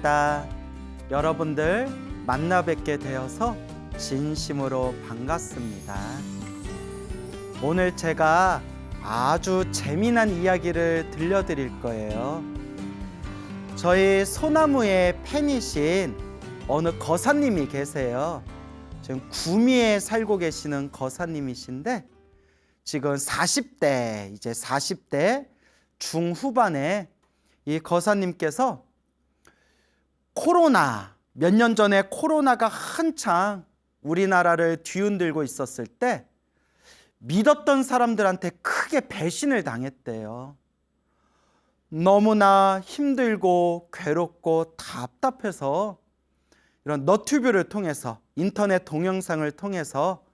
반갑습니다. 여러분들 만나 뵙게 되어서 진심으로 반갑습니다. 오늘 제가 아주 재미난 이야기를 들려드릴 거예요. 저희 소나무의 팬이신 어느 거사님이 계세요. 지금 구미에 살고 계시는 거사님이신데 지금 40대, 이제 40대 중후반에 이 거사님께서 몇 년 전에 코로나가 한창 우리나라를 뒤흔들고 있었을 때 믿었던 사람들한테 크게 배신을 당했대요. 너무나 힘들고 괴롭고 답답해서 이런 너튜브를 통해서, 인터넷 동영상을 통해서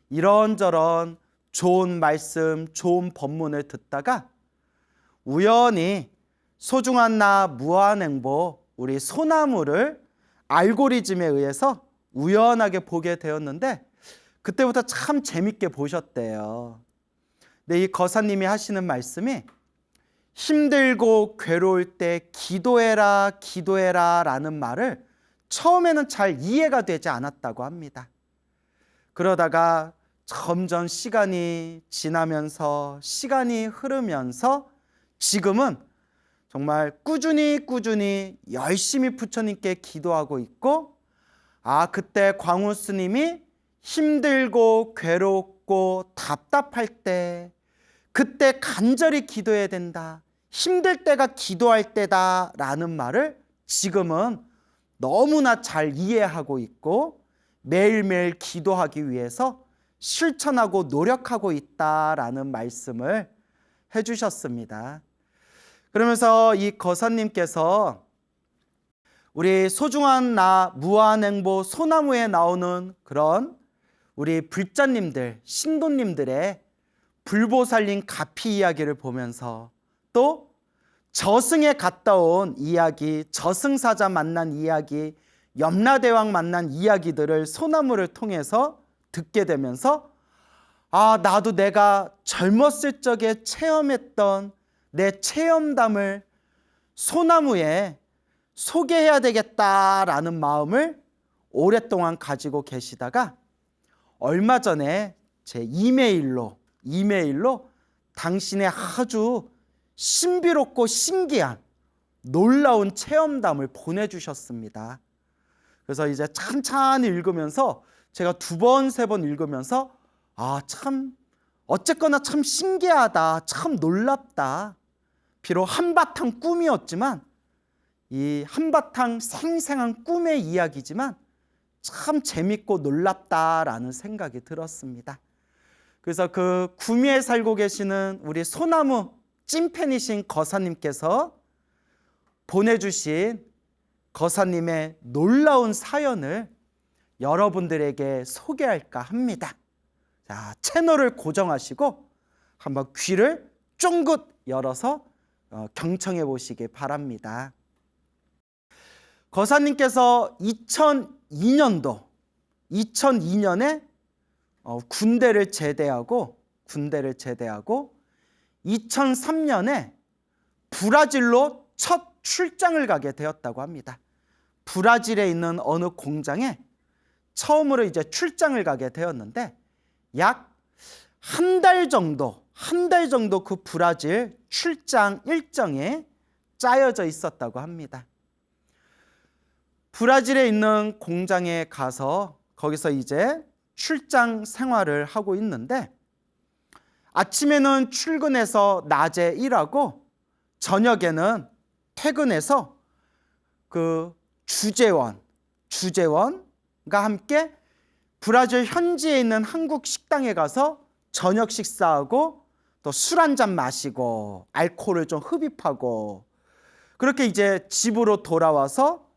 이런저런 좋은 말씀, 좋은 법문을 듣다가 우연히 소중한 나 무한행보 우리 소나무를 알고리즘에 의해서 우연하게 보게 되었는데 그때부터 참 재밌게 보셨대요. 근데 이 거사님이 하시는 말씀이 힘들고 괴로울 때 기도해라, 기도해라 라는 말을 처음에는 잘 이해가 되지 않았다고 합니다. 그러다가 점점 시간이 지나면서 시간이 흐르면서 지금은 정말 꾸준히 열심히 부처님께 기도하고 있고, 그때 광우 스님이 힘들고 괴롭고 답답할 때 그때 간절히 기도해야 된다, 힘들 때가 기도할 때다 라는 말을 지금은 너무나 잘 이해하고 있고 매일매일 기도하기 위해서 실천하고 노력하고 있다라는 말씀을 해주셨습니다. 그러면서 이 거사님께서 우리 소중한 나 무한행보 소나무에 나오는 그런 우리 불자님들, 신도님들의 불보살린 가피 이야기를 보면서 또 저승에 갔다 온 이야기, 저승사자 만난 이야기, 염라대왕 만난 이야기들을 소나무를 통해서 듣게 되면서 나도 내가 젊었을 적에 체험했던 내 체험담을 소나무에 소개해야 되겠다라는 마음을 오랫동안 가지고 계시다가 얼마 전에 제 이메일로 당신의 아주 신비롭고 신기한 놀라운 체험담을 보내주셨습니다. 그래서 이제 찬찬히 읽으면서 제가 2번, 3번 읽으면서 참 어쨌거나 참 신기하다, 참 놀랍다. 비록 한바탕 꿈이었지만 이 한바탕 생생한 꿈의 이야기지만 참 재밌고 놀랍다라는 생각이 들었습니다. 그래서 그 구미에 살고 계시는 우리 소나무 찐팬이신 거사님께서 보내주신 거사님의 놀라운 사연을 여러분들에게 소개할까 합니다. 자, 채널을 고정하시고 한번 귀를 쫑긋 열어서 경청해 보시기 바랍니다. 거사님께서 2002년에 군대를 제대하고 2003년에 브라질로 첫 출장을 가게 되었다고 합니다. 브라질에 있는 어느 공장에 처음으로 이제 출장을 가게 되었는데 약 한 달 정도 그 브라질 출장 일정에 짜여져 있었다고 합니다. 브라질에 있는 공장에 가서 거기서 이제 출장 생활을 하고 있는데 아침에는 출근해서 낮에 일하고 저녁에는 퇴근해서 그 주재원과 함께 브라질 현지에 있는 한국 식당에 가서 저녁 식사하고 또 술 한잔 마시고 알코올을 좀 흡입하고 그렇게 이제 집으로 돌아와서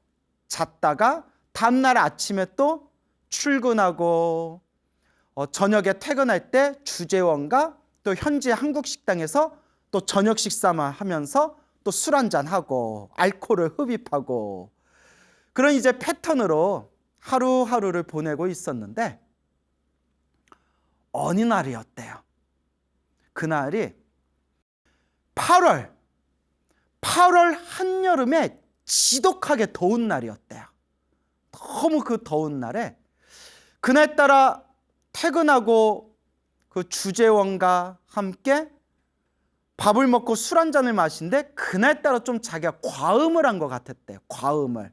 잤다가 다음날 아침에 또 출근하고 저녁에 퇴근할 때 주재원과 또 현지 한국 식당에서 또 저녁 식사만 하면서 또 술 한잔하고 알코올을 흡입하고 그런 이제 패턴으로 하루하루를 보내고 있었는데 어느 날이었대요. 그날이 8월 한여름에 지독하게 더운 날이었대요. 너무 그 더운 날에 그날따라 퇴근하고 그 주재원과 함께 밥을 먹고 술 한 잔을 마신데 그날따라 좀 자기가 과음을 한 것 같았대요. 과음을.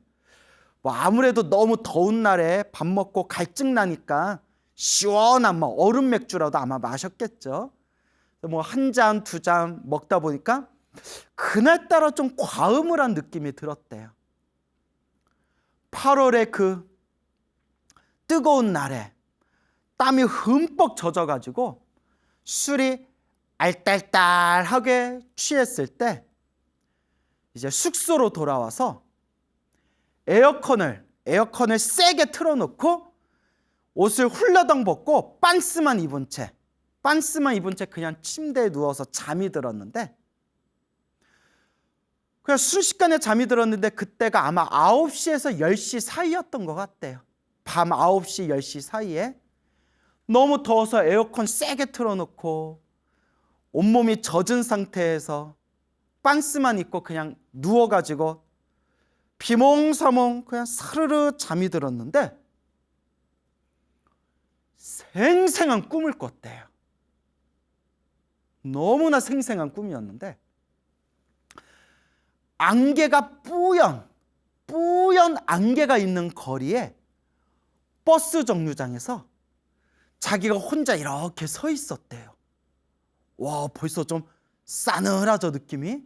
뭐 아무래도 너무 더운 날에 밥 먹고 갈증 나니까 시원한 뭐 얼음 맥주라도 아마 마셨겠죠. 뭐 한 잔, 두 잔 먹다 보니까 그날따라 좀 과음을 한 느낌이 들었대요. 8월의 그 뜨거운 날에 땀이 흠뻑 젖어가지고 술이 알딸딸하게 취했을 때 이제 숙소로 돌아와서 에어컨을 세게 틀어놓고 옷을 훌러덩 벗고 빤스만 입은 채 그냥 침대에 누워서 잠이 들었는데 그냥 순식간에 잠이 들었는데 그때가 아마 9시에서 10시 사이였던 것 같대요. 밤 9시, 10시 사이에 너무 더워서 에어컨 세게 틀어놓고 온몸이 젖은 상태에서 빤스만 입고 그냥 누워가지고 비몽사몽 그냥 사르르 잠이 들었는데 생생한 꿈을 꿨대요. 너무나 생생한 꿈이었는데 안개가 뿌연 안개가 있는 거리에 버스 정류장에서 자기가 혼자 이렇게 서 있었대요. 와, 벌써 좀 싸늘하죠, 느낌이?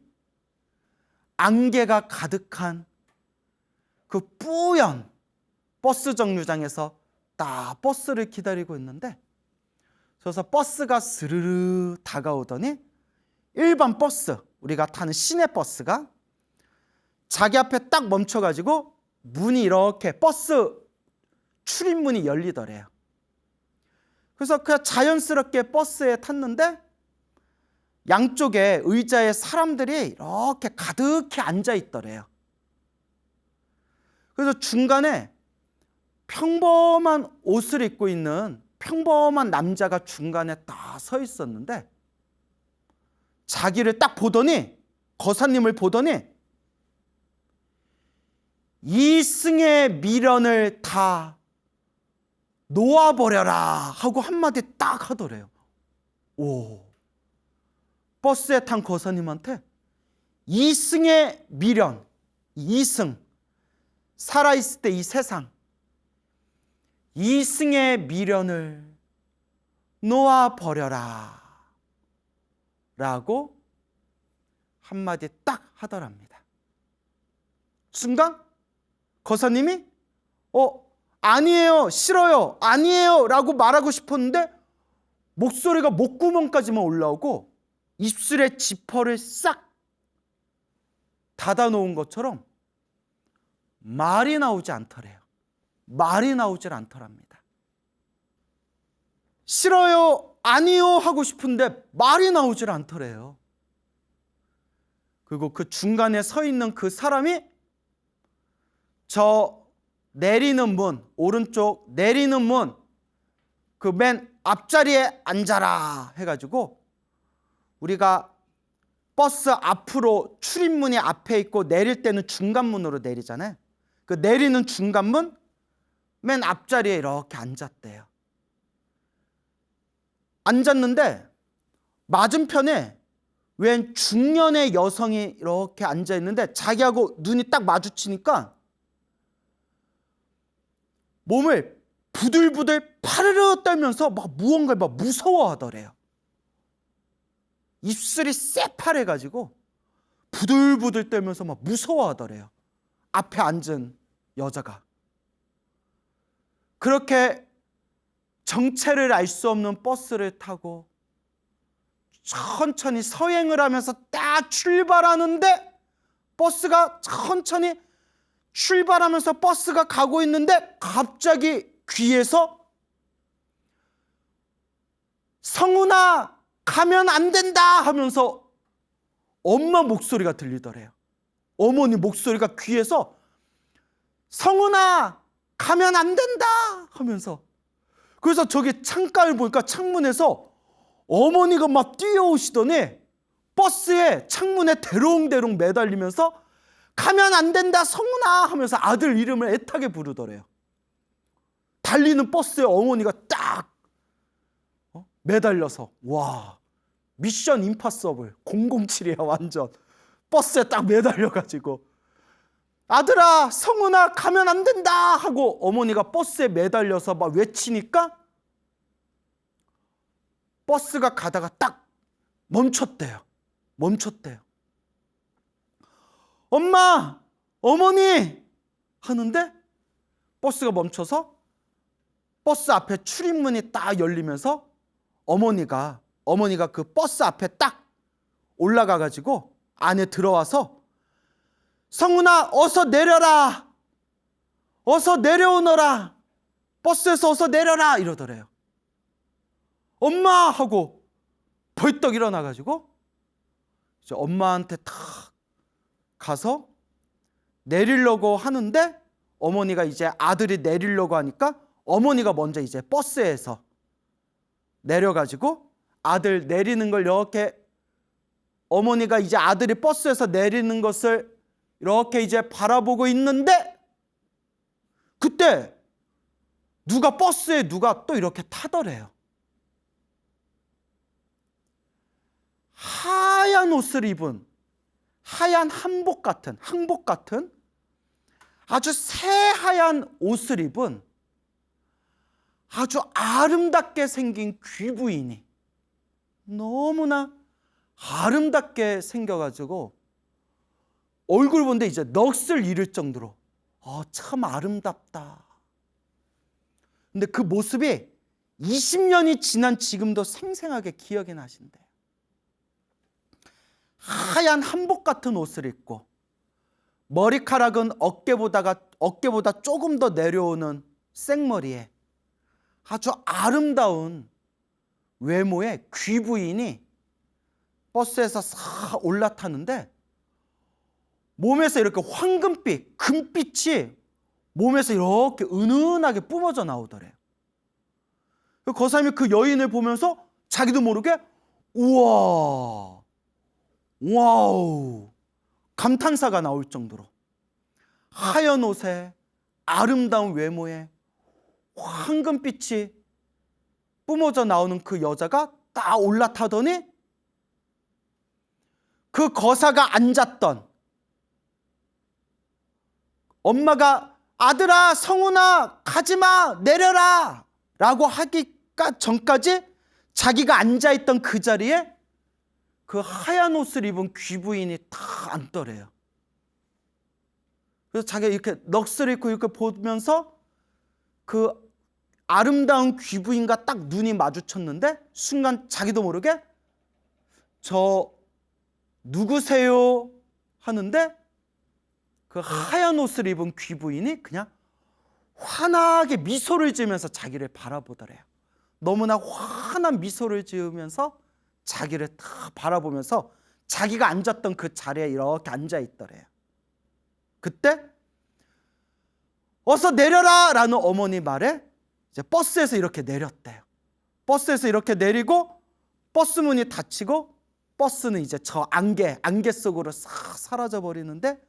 안개가 가득한 그 뿌연 버스 정류장에서 딱 버스를 기다리고 있는데 그래서 버스가 스르르 다가오더니 일반 버스, 우리가 타는 시내버스가 자기 앞에 딱 멈춰가지고 문이 이렇게 버스 출입문이 열리더래요. 그래서 그냥 자연스럽게 버스에 탔는데 양쪽에 의자에 사람들이 이렇게 가득히 앉아 있더래요. 그래서 중간에 평범한 옷을 입고 있는 평범한 남자가 중간에 딱 서 있었는데 자기를 딱 보더니 거사님을 보더니 이승의 미련을 다 놓아버려라 하고 한마디 딱 하더래요. 오, 버스에 탄 거사님한테 이승의 미련, 이승, 살아있을 때 이 세상, 이승의 미련을 놓아버려라 라고 한마디 딱 하더랍니다. 순간 거사님이 아니에요, 싫어요, 아니에요 라고 말하고 싶었는데 목소리가 목구멍까지만 올라오고 입술에 지퍼를 싹 닫아놓은 것처럼 말이 나오지 않더래요. 말이 나오질 않더랍니다. 싫어요, 아니요 하고 싶은데 말이 나오질 않더래요. 그리고 그 중간에 서 있는 그 사람이 저 내리는 문, 오른쪽 내리는 문 그 맨 앞자리에 앉아라 해가지고 우리가 버스 앞으로 출입문이 앞에 있고 내릴 때는 중간문으로 내리잖아요. 그 내리는 중간문 맨 앞자리에 이렇게 앉았대요. 앉았는데 맞은편에 웬 중년의 여성이 이렇게 앉아있는데 자기하고 눈이 딱 마주치니까 몸을 부들부들 파르르 떨면서 막 무언가를 막 무서워하더래요. 입술이 새파래가지고 부들부들 떨면서 막 무서워하더래요. 앞에 앉은 여자가. 그렇게 정체를 알 수 없는 버스를 타고 천천히 서행을 하면서 딱 출발하는데 버스가 천천히 출발하면서 버스가 가고 있는데 갑자기 귀에서 성훈아 가면 안 된다 하면서 엄마 목소리가 들리더래요. 어머니 목소리가 귀에서 성훈아 가면 안 된다 하면서 그래서 저기 창가를 보니까 창문에서 어머니가 막 뛰어오시더니 버스에 창문에 대롱대롱 매달리면서 가면 안 된다 성훈아 하면서 아들 이름을 애타게 부르더래요. 달리는 버스에 어머니가 딱 매달려서, 와, 미션 임파서블 007이야 완전. 버스에 딱 매달려가지고 아들아 성훈아 가면 안 된다 하고 어머니가 버스에 매달려서 막 외치니까 버스가 가다가 딱 멈췄대요. 엄마, 어머니 하는데 버스가 멈춰서 버스 앞에 출입문이 딱 열리면서 어머니가 그 버스 앞에 딱 올라가 가지고 안에 들어와서 성훈아 어서 내려라, 어서 내려오너라, 버스에서 어서 내려라 이러더래요. 엄마 하고 벌떡 일어나 가지고 이제 엄마한테 탁 가서 내리려고 하는데 어머니가 이제 아들이 내리려고 하니까 어머니가 먼저 이제 버스에서 내려가지고 아들 내리는 걸 이렇게, 어머니가 이제 아들이 버스에서 내리는 것을 이렇게 이제 바라보고 있는데 그때 버스에 누가 또 이렇게 타더래요. 하얀 옷을 입은, 하얀 항복 같은 아주 새하얀 옷을 입은 아주 아름답게 생긴 귀부인이, 너무나 아름답게 생겨가지고 얼굴 보는데 이제 넋을 잃을 정도로 참 아름답다. 근데 그 모습이 20년이 지난 지금도 생생하게 기억이 나신대요. 하얀 한복 같은 옷을 입고 머리카락은 어깨보다 조금 더 내려오는 생머리에 아주 아름다운 외모의 귀부인이 버스에서 싹 올라타는데 몸에서 이렇게 황금빛, 금빛이 몸에서 이렇게 은은하게 뿜어져 나오더래요. 그 사람이 그 여인을 보면서 자기도 모르게 우와, 와우, 감탄사가 나올 정도로 하얀 옷에 아름다운 외모에 황금빛이 뿜어져 나오는 그 여자가 딱 올라타더니 그 거사가 앉았던 엄마가 아들아 성훈아 가지마 내려라 라고 하기가 전까지 자기가 앉아있던 그 자리에 그 하얀 옷을 입은 귀부인이 다 앉더래요. 그래서 자기가 이렇게 넋을 잃고 이렇게 보면서 그 아름다운 귀부인과 딱 눈이 마주쳤는데 순간 자기도 모르게 저 누구세요? 하는데 그 하얀 옷을 입은 귀부인이 그냥 환하게 미소를 지으면서 자기를 바라보더래요. 너무나 환한 미소를 지으면서 자기를 다 바라보면서 자기가 앉았던 그 자리에 이렇게 앉아 있더래요. 그때 어서 내려라 라는 어머니 말에 이제 버스에서 이렇게 내렸대요. 버스에서 이렇게 내리고 버스 문이 닫히고 버스는 이제 저 안개 속으로 싹 사라져 버리는데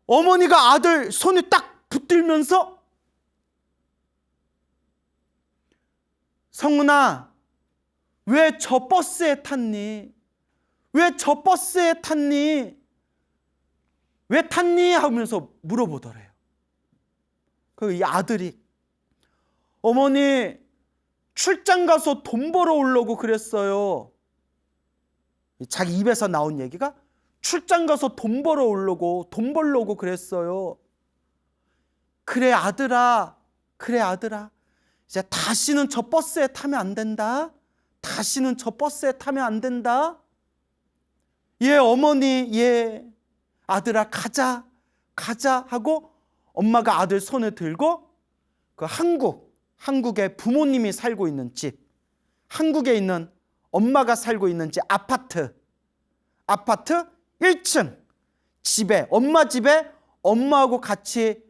어머니가 아들 손이 딱 붙들면서 성훈아 왜 저 버스에 탔니? 왜 저 버스에 탔니? 왜 탔니? 하면서 물어보더래요. 그 이 아들이 어머니 출장 가서 돈 벌어 오려고 그랬어요. 자기 입에서 나온 얘기가 출장 가서 돈 벌어 오려고 돈 벌려고 그랬어요. 그래 아들아 이제 다시는 저 버스에 타면 안 된다. 다시는 저 버스에 타면 안 된다. 예 어머니 예 아들아 가자 하고 엄마가 아들 손을 들고 그 한국에 부모님이 살고 있는 집, 한국에 있는 엄마가 살고 있는 집 아파트 1층 집에, 엄마 집에 엄마하고 같이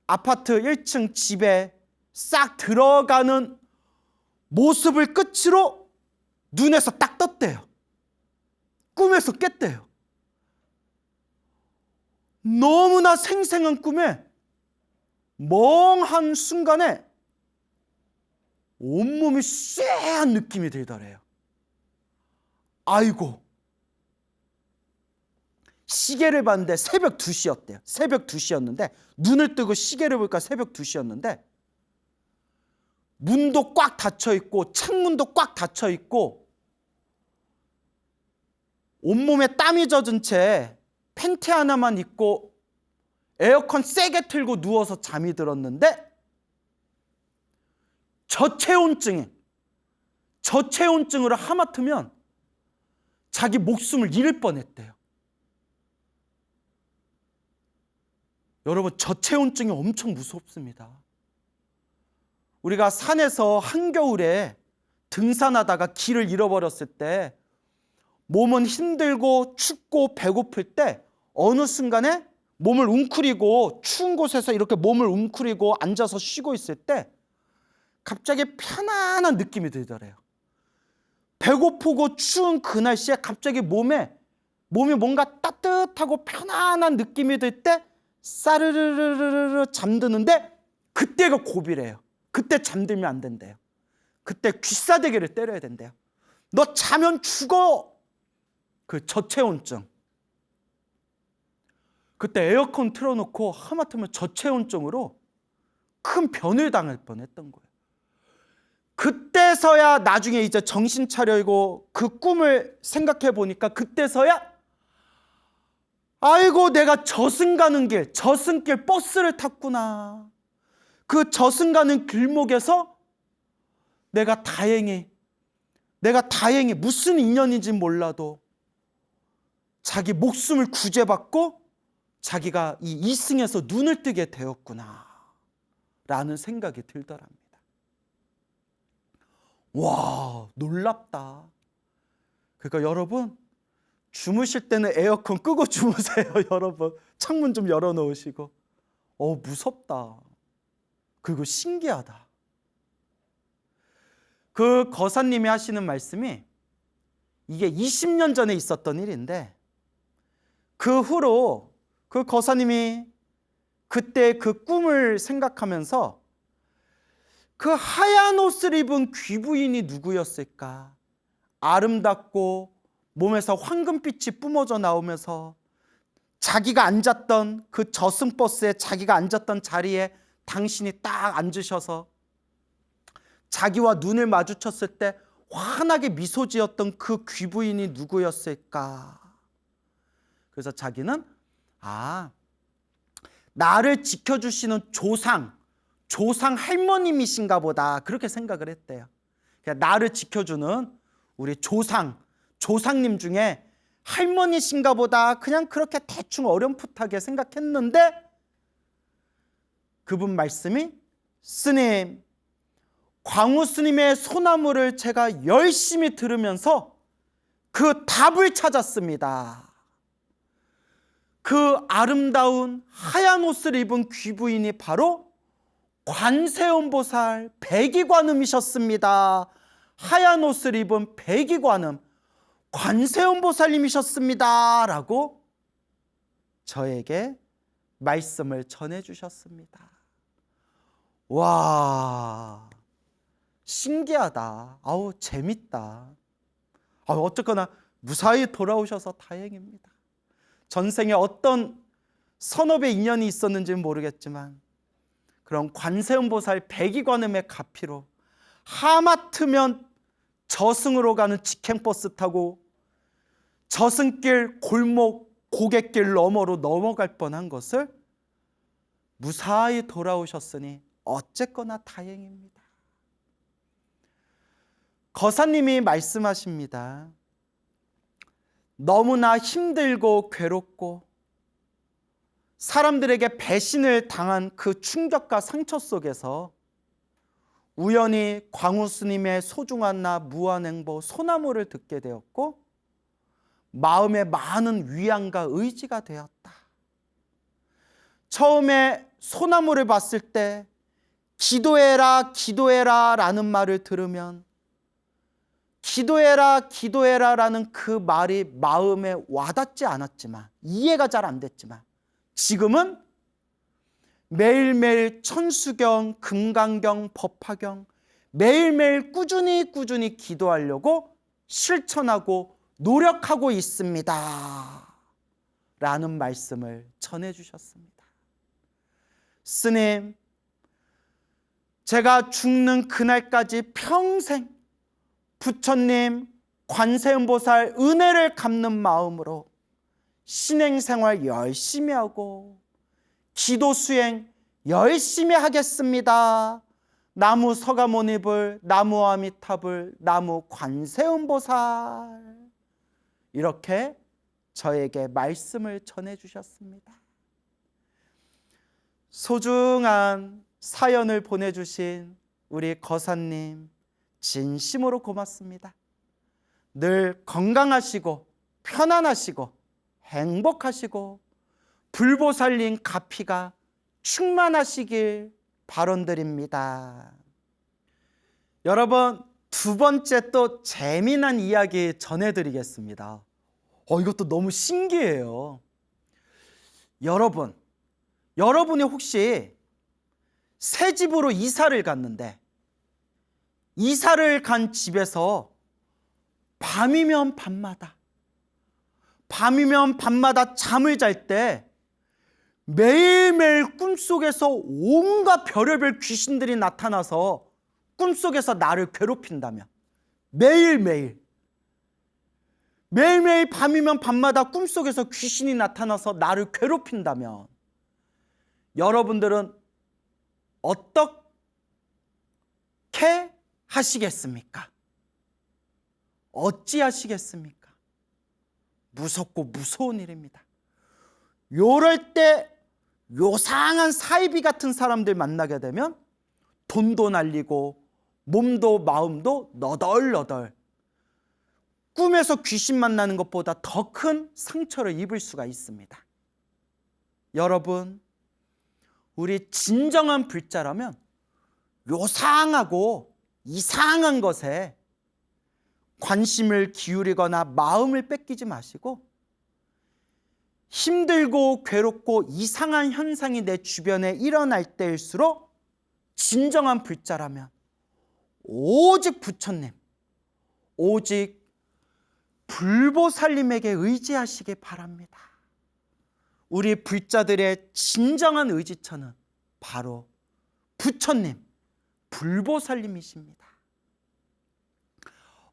아파트 1층 집에 싹 들어가는 모습을 끝으로 눈에서 딱 떴대요. 꿈에서 깼대요. 너무나 생생한 꿈에 멍한 순간에 온몸이 쎄한 느낌이 들더래요. 아이고, 시계를 봤는데 새벽 2시였대요. 새벽 2시였는데 눈을 뜨고 시계를 보니까 새벽 2시였는데 문도 꽉 닫혀 있고 창문도 꽉 닫혀 있고 온몸에 땀이 젖은 채 팬티 하나만 입고 에어컨 세게 틀고 누워서 잠이 들었는데 저체온증으로 하마터면 자기 목숨을 잃을 뻔했대요. 여러분, 저체온증이 엄청 무섭습니다. 우리가 산에서 한겨울에 등산하다가 길을 잃어버렸을 때 몸은 힘들고 춥고 배고플 때 어느 순간에 몸을 웅크리고 추운 곳에서 이렇게 몸을 웅크리고 앉아서 쉬고 있을 때 갑자기 편안한 느낌이 들더래요. 배고프고 추운 그 날씨에 갑자기 몸이 뭔가 따뜻하고 편안한 느낌이 들 때 싸르르르르르 잠드는데 그때가 고비래요. 그때 잠들면 안 된대요. 그때 귀싸대기를 때려야 된대요. 너 자면 죽어. 그 저체온증. 그때 에어컨 틀어놓고 하마터면 저체온증으로 큰 변을 당할 뻔했던 거예요. 그때서야 나중에 이제 정신 차리고 그 꿈을 생각해 보니까 그때서야 아이고, 내가 저승 가는 길, 저승길 버스를 탔구나. 그 저승 가는 길목에서 내가 다행히 무슨 인연인지 몰라도 자기 목숨을 구제받고 자기가 이 이승에서 눈을 뜨게 되었구나 라는 생각이 들더랍니다. 와, 놀랍다. 그러니까 여러분, 주무실 때는 에어컨 끄고 주무세요. 여러분, 창문 좀 열어놓으시고. 무섭다. 그리고 신기하다. 그 거사님이 하시는 말씀이 이게 20년 전에 있었던 일인데 그 후로 그 거사님이 그때 그 꿈을 생각하면서 그 하얀 옷을 입은 귀부인이 누구였을까? 아름답고 몸에서 황금빛이 뿜어져 나오면서 자기가 앉았던 그 저승버스에 자기가 앉았던 자리에 당신이 딱 앉으셔서 자기와 눈을 마주쳤을 때 환하게 미소 지었던 그 귀부인이 누구였을까? 그래서 자기는 나를 지켜주시는 조상 할머님이신가 보다 그렇게 생각을 했대요. 그러니까 나를 지켜주는 우리 조상님 중에 할머니신가 보다 그냥 그렇게 대충 어렴풋하게 생각했는데 그분 말씀이 스님, 광우 스님의 소나무를 제가 열심히 들으면서 그 답을 찾았습니다. 그 아름다운 하얀 옷을 입은 귀부인이 바로 관세음보살 백이관음이셨습니다. 하얀 옷을 입은 백이관음 관세음보살님이셨습니다 라고 저에게 말씀을 전해주셨습니다. 와, 신기하다. 재밌다. 어쨌거나 무사히 돌아오셔서 다행입니다. 전생에 어떤 선업의 인연이 있었는지는 모르겠지만 그런 관세음보살 백이관음의 가피로 하마터면 저승으로 가는 직행버스 타고 저승길 골목 고갯길 너머로 넘어갈 뻔한 것을 무사히 돌아오셨으니 어쨌거나 다행입니다. 거사님이 말씀하십니다. 너무나 힘들고 괴롭고 사람들에게 배신을 당한 그 충격과 상처 속에서 우연히 광우 스님의 소중한 나 무한행보 소나무를 듣게 되었고 마음에 많은 위안과 의지가 되었다. 처음에 소나무를 봤을 때 기도해라 기도해라 라는 말을 들으면 기도해라 기도해라 라는 그 말이 마음에 와닿지 않았지만 이해가 잘 안 됐지만 지금은 매일매일 천수경, 금강경, 법화경 매일매일 꾸준히 기도하려고 실천하고 노력하고 있습니다. 라는 말씀을 전해주셨습니다. 스님, 제가 죽는 그날까지 평생 부처님, 관세음보살 은혜를 갚는 마음으로 신행생활 열심히 하고 기도 수행 열심히 하겠습니다. 나무 서가모니불, 나무 아미타불, 나무 관세음보살, 이렇게 저에게 말씀을 전해주셨습니다. 소중한 사연을 보내주신 우리 거사님 진심으로 고맙습니다. 늘 건강하시고 편안하시고 행복하시고 불보살님 가피가 충만하시길 발언드립니다. 여러분, 두 번째 또 재미난 이야기 전해드리겠습니다. 이것도 너무 신기해요. 여러분이 혹시 새 집으로 이사를 갔는데 이사를 간 집에서 밤이면 밤마다 잠을 잘 때 매일매일 꿈속에서 온갖 별의별 귀신들이 나타나서 꿈속에서 나를 괴롭힌다면, 매일매일 밤이면 밤마다 꿈속에서 귀신이 나타나서 나를 괴롭힌다면 여러분들은 어떻게 하시겠습니까? 어찌하시겠습니까? 무섭고 무서운 일입니다. 요럴 때 요상한 사이비 같은 사람들 만나게 되면 돈도 날리고 몸도 마음도 너덜너덜, 꿈에서 귀신 만나는 것보다 더 큰 상처를 입을 수가 있습니다. 여러분, 우리 진정한 불자라면 요상하고 이상한 것에 관심을 기울이거나 마음을 뺏기지 마시고, 힘들고 괴롭고 이상한 현상이 내 주변에 일어날 때일수록 진정한 불자라면 오직 부처님, 오직 불보살님에게 의지하시기 바랍니다. 우리 불자들의 진정한 의지처는 바로 부처님, 불보살님이십니다.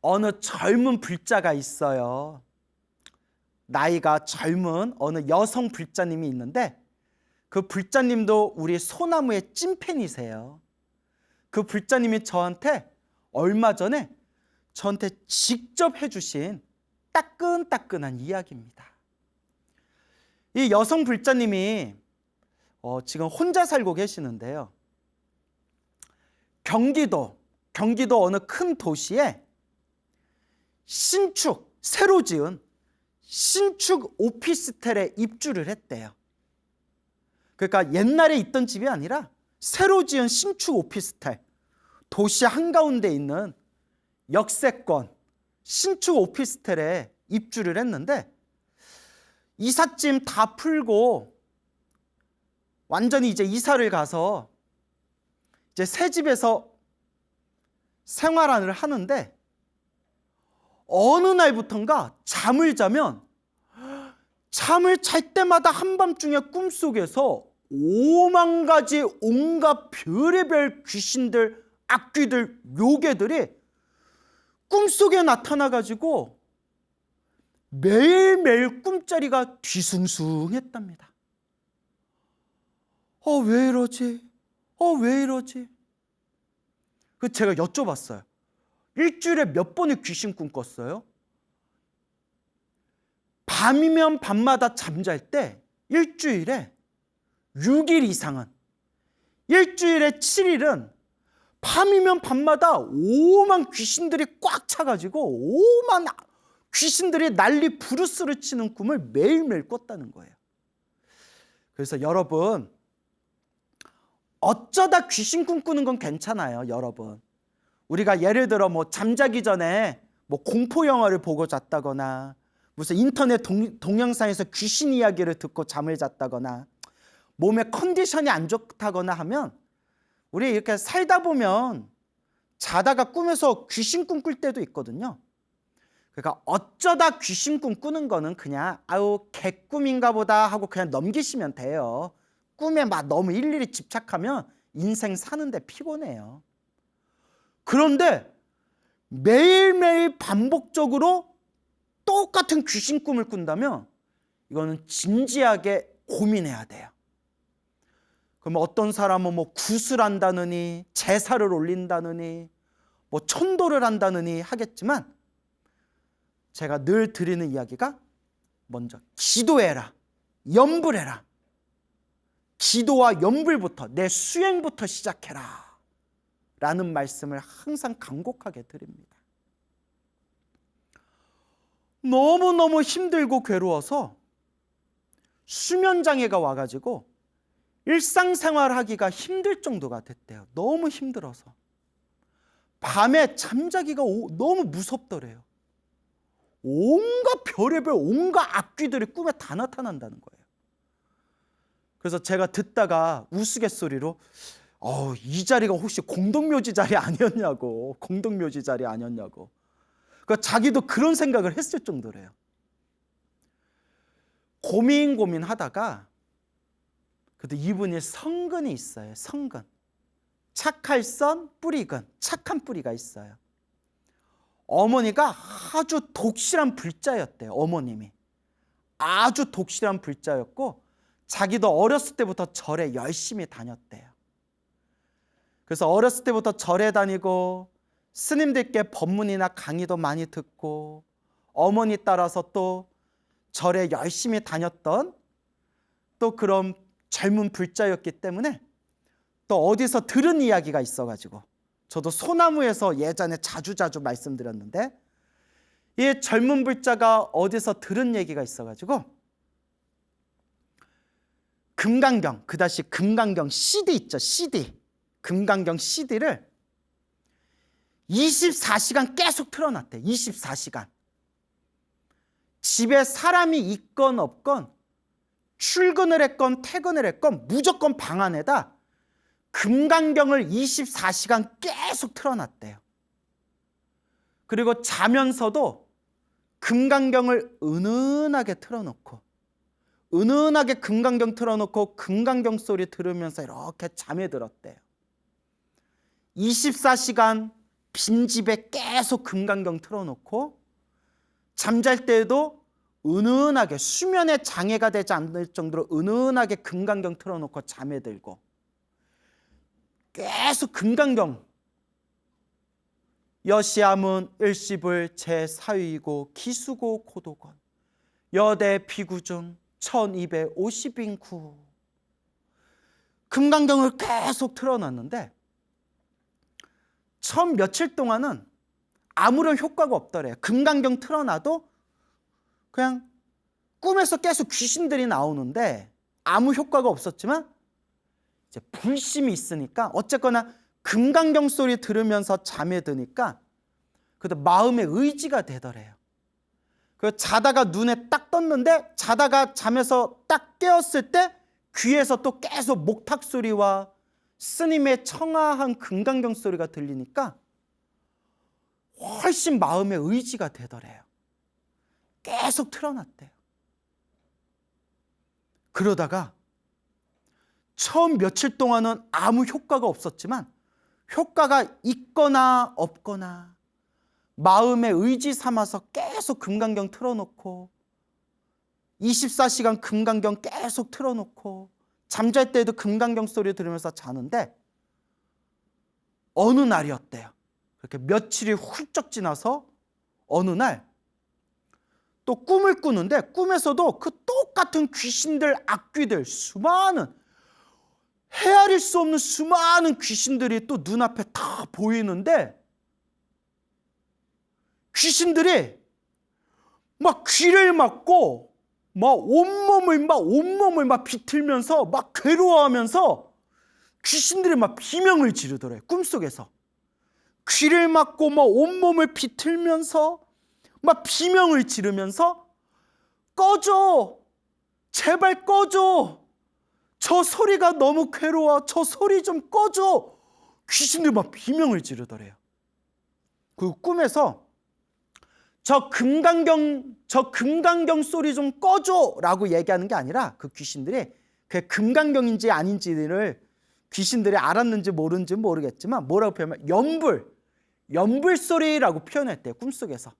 어느 젊은 불자가 있어요. 나이가 젊은 어느 여성 불자님이 있는데 그 불자님도 우리 소나무의 찐팬이세요. 그 불자님이 저한테 얼마 전에 저한테 직접 해주신 따끈따끈한 이야기입니다. 이 여성 불자님이 지금 혼자 살고 계시는데요. 경기도 어느 큰 도시에 새로 지은 신축 오피스텔에 입주를 했대요. 그러니까 옛날에 있던 집이 아니라 새로 지은 신축 오피스텔, 도시 한가운데 있는 역세권 신축 오피스텔에 입주를 했는데, 이삿짐 다 풀고 완전히 이제 이사를 가서 이제 새 집에서 생활을 하는데, 어느 날부턴가 잠을 잘 때마다 한밤중에 꿈속에서 5만 가지 온갖 별의별 귀신들, 악귀들, 요괴들이 꿈속에 나타나가지고 매일매일 꿈자리가 뒤숭숭했답니다. 왜 이러지? 왜 이러지? 그 제가 여쭤봤어요. 일주일에 몇 번의 귀신 꿈 꿨어요? 밤이면 밤마다 잠잘 때 일주일에 6일 이상은, 일주일에 7일은 밤이면 밤마다 오만 귀신들이 꽉 차가지고 오만 귀신들이 난리 부르스를 치는 꿈을 매일매일 꿨다는 거예요. 그래서 여러분, 어쩌다 귀신 꿈꾸는 건 괜찮아요. 여러분, 우리가 예를 들어 잠자기 전에 공포 영화를 보고 잤다거나 무슨 인터넷 동영상에서 귀신 이야기를 듣고 잠을 잤다거나 몸의 컨디션이 안 좋다거나 하면 우리 이렇게 살다 보면 자다가 꿈에서 귀신 꿈 꿀 때도 있거든요. 그러니까 어쩌다 귀신 꿈 꾸는 거는 그냥 아유 개꿈인가 보다 하고 그냥 넘기시면 돼요. 꿈에 막 너무 일일이 집착하면 인생 사는데 피곤해요. 그런데 매일매일 반복적으로 똑같은 귀신 꿈을 꾼다면 이거는 진지하게 고민해야 돼요. 그러면 어떤 사람은 뭐 구슬한다느니 제사를 올린다느니 뭐 천도를 한다느니 하겠지만 제가 늘 드리는 이야기가 먼저 기도해라, 염불해라. 기도와 염불부터 내 수행부터 시작해라 라는 말씀을 항상 간곡하게 드립니다. 너무너무 힘들고 괴로워서 수면장애가 와가지고 일상생활하기가 힘들 정도가 됐대요. 너무 힘들어서. 밤에 잠자기가 너무 무섭더래요. 온갖 별의별 온갖 악귀들이 꿈에 다 나타난다는 거예요. 그래서 제가 듣다가 우스갯소리로 이 자리가 혹시 공동묘지 자리 아니었냐고. 공동묘지 자리 아니었냐고. 그러니까 자기도 그런 생각을 했을 정도래요. 고민하다가 그래도 이분이 성근이 있어요. 성근. 착할선 뿌리근. 착한 뿌리가 있어요. 어머니가 아주 독실한 불자였대요. 어머님이. 아주 독실한 불자였고 자기도 어렸을 때부터 절에 열심히 다녔대요. 그래서 어렸을 때부터 절에 다니고 스님들께 법문이나 강의도 많이 듣고 어머니 따라서 또 절에 열심히 다녔던 또 그런 젊은 불자였기 때문에 또 어디서 들은 이야기가 있어가지고 저도 소나무에서 예전에 자주 말씀드렸는데 이 젊은 불자가 어디서 들은 얘기가 있어가지고 금강경, 그다시 금강경 CD 있죠. CD. 금강경 CD를 24시간 계속 틀어놨대. 24시간. 집에 사람이 있건 없건 출근을 했건 퇴근을 했건 무조건 방 안에다 금강경을 24시간 계속 틀어놨대요. 그리고 자면서도 금강경을 은은하게 틀어놓고 은은하게 금강경 틀어놓고 금강경 소리 들으면서 이렇게 잠에 들었대요. 24시간 빈집에 계속 금강경 틀어놓고 잠잘 때에도 은은하게 수면에 장애가 되지 않을 정도로 은은하게 금강경 틀어놓고 잠에 들고 계속 금강경 여시암은 일시불 제사위고 기수고 고도건 여대 비구중 1250인구 금강경을 계속 틀어놨는데 처음 며칠 동안은 아무런 효과가 없더래요. 금강경 틀어놔도 그냥 꿈에서 계속 귀신들이 나오는데 아무 효과가 없었지만 이제 불심이 있으니까 어쨌거나 금강경 소리 들으면서 잠에 드니까 그래도 마음의 의지가 되더래요. 그 자다가 눈에 딱 떴는데 자다가 잠에서 딱 깨었을 때 귀에서 또 계속 목탁 소리와 스님의 청아한 금강경 소리가 들리니까 훨씬 마음의 의지가 되더래요. 계속 틀어놨대요. 그러다가 처음 며칠 동안은 아무 효과가 없었지만 효과가 있거나 없거나 마음의 의지 삼아서 계속 금강경 틀어놓고 24시간 금강경 계속 틀어놓고 잠잘 때에도 금강경 소리 들으면서 자는데 어느 날이었대요. 그렇게 며칠이 훌쩍 지나서 어느 날 또 꿈을 꾸는데 꿈에서도 그 똑같은 귀신들, 악귀들, 수많은 헤아릴 수 없는 수많은 귀신들이 또 눈앞에 다 보이는데 귀신들이 막 귀를 막고 막 온몸을 막 비틀면서 막 괴로워하면서 귀신들이 막 비명을 지르더래요. 꿈속에서 귀를 막고 막 온몸을 비틀면서 막 비명을 지르면서 꺼줘! 제발 꺼줘! 저 소리가 너무 괴로워. 저 소리 좀 꺼줘! 귀신들 막 비명을 지르더래요. 그리고 꿈에서 저 금강경 소리 좀 꺼줘! 라고 얘기하는 게 아니라 그 귀신들이 그게 금강경인지 아닌지를 귀신들이 알았는지 모르는지 모르겠지만 뭐라고 표현하면 연불 소리라고 표현했대요. 꿈속에서.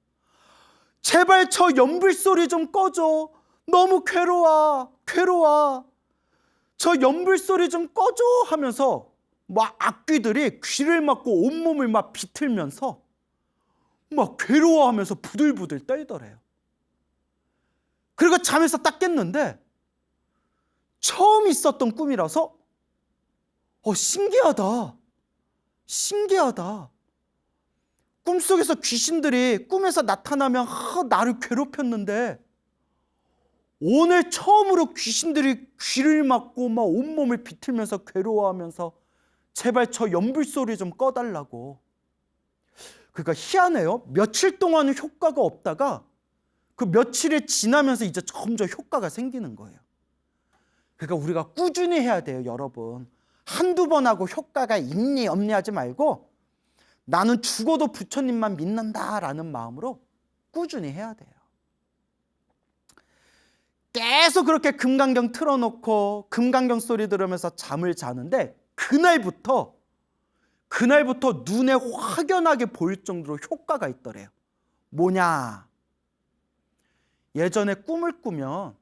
제발 저 연불 소리 좀 꺼줘. 너무 괴로워. 저 연불 소리 좀 꺼줘 하면서 막 악귀들이 귀를 막고 온몸을 막 비틀면서 막 괴로워하면서 부들부들 떨더래요. 그리고 잠에서 딱 깼는데 처음 있었던 꿈이라서 신기하다. 꿈속에서 귀신들이 꿈에서 나타나면 나를 괴롭혔는데 오늘 처음으로 귀신들이 귀를 막고 막 온몸을 비틀면서 괴로워하면서 제발 저 연불 소리 좀 꺼달라고. 그러니까 희한해요. 며칠 동안은 효과가 없다가 그 며칠이 지나면서 이제 점점 효과가 생기는 거예요. 그러니까 우리가 꾸준히 해야 돼요, 여러분. 한두 번 하고 효과가 있니 없니 하지 말고 나는 죽어도 부처님만 믿는다라는 마음으로 꾸준히 해야 돼요. 계속 그렇게 금강경 틀어놓고 금강경 소리 들으면서 잠을 자는데 그날부터 눈에 확연하게 보일 정도로 효과가 있더래요. 뭐냐? 예전에 꿈을 꾸면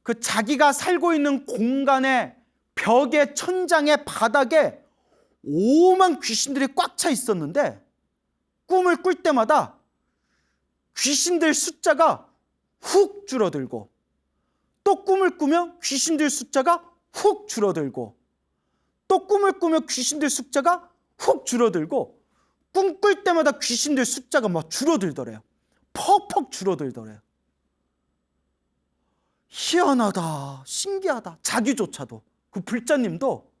그 자기가 살고 있는 공간의 벽에, 천장에, 바닥에 오만 귀신들이 꽉 차 있었는데 꿈을 꿀 때마다 귀신들 숫자가 훅 줄어들고 또 꿈을 꾸면 귀신들 숫자가 훅 줄어들고 또 꿈을 꾸면 귀신들 숫자가 훅 줄어들고 꿈 꿀 때마다 귀신들 숫자가 막 줄어들더래요. 퍽퍽 줄어들더래요. 희한하다, 신기하다. 자기조차도, 그 불자님도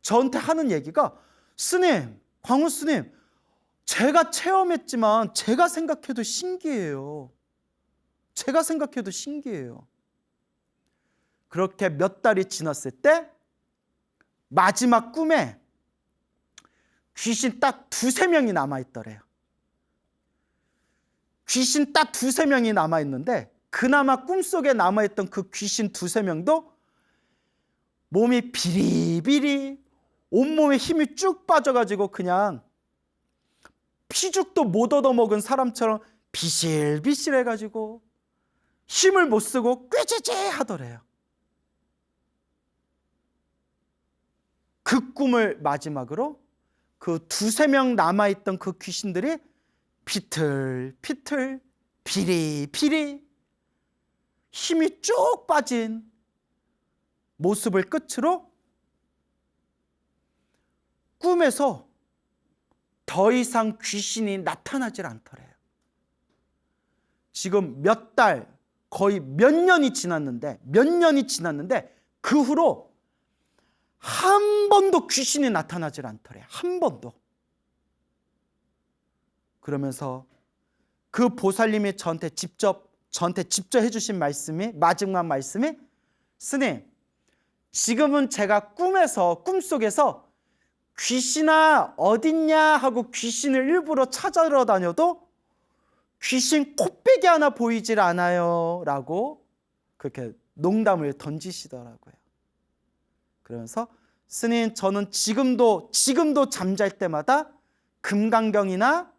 저한테 하는 얘기가 스님, 광우 스님, 제가 체험했지만 제가 생각해도 신기해요. 그렇게 몇 달이 지났을 때 마지막 꿈에 귀신 딱 2-3명이 남아있더래요. 귀신 딱 2-3명이 남아있는데 그나마 꿈속에 남아있던 그 귀신 2-3명도 몸이 비리비리 온몸에 힘이 쭉 빠져가지고 그냥 피죽도 못 얻어먹은 사람처럼 비실비실해가지고 힘을 못 쓰고 꾀죄죄 하더래요. 그 꿈을 마지막으로 그 2-3명 남아있던 그 귀신들이 피틀피틀 비리비리 힘이 쭉 빠진 모습을 끝으로 꿈에서 더 이상 귀신이 나타나질 않더래요. 지금 몇 달, 거의 몇 년이 지났는데 그 후로 한 번도 귀신이 나타나질 않더래요. 한 번도. 그러면서 그 보살님이 저한테 직접 해주신 말씀이, 마지막 말씀이, 스님, 지금은 제가 꿈속에서 귀신아 어딨냐 하고 귀신을 일부러 찾아러 다녀도 귀신 코빼기 하나 보이질 않아요 라고 그렇게 농담을 던지시더라고요. 그러면서 스님, 저는 지금도 잠잘 때마다 금강경이나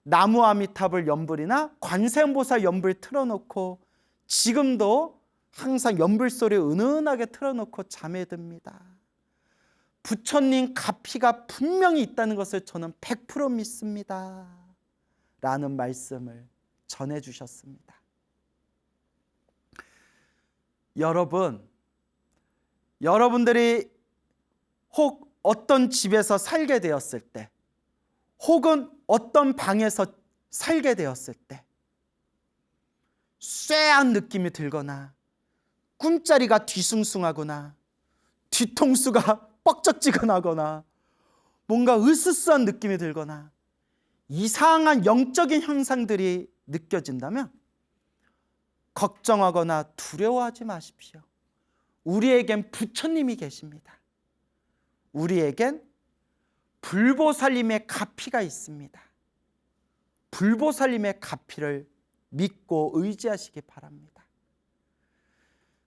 나무 아미타불 연불이나 관세음보살 연불 틀어놓고 지금도 항상 연불 소리 은은하게 틀어놓고 잠에 듭니다. 부처님 가피가 분명히 있다는 것을 저는 100% 믿습니다 라는 말씀을 전해주셨습니다. 여러분들이 혹 어떤 집에서 살게 되었을 때 혹은 어떤 방에서 살게 되었을 때 쇠한 느낌이 들거나 꿈자리가 뒤숭숭하거나 뒤통수가 뻑적지근하거나 뭔가 으스스한 느낌이 들거나 이상한 영적인 현상들이 느껴진다면 걱정하거나 두려워하지 마십시오. 우리에겐 부처님이 계십니다. 우리에겐 불보살님의 가피가 있습니다. 불보살님의 가피를 믿고 의지하시기 바랍니다.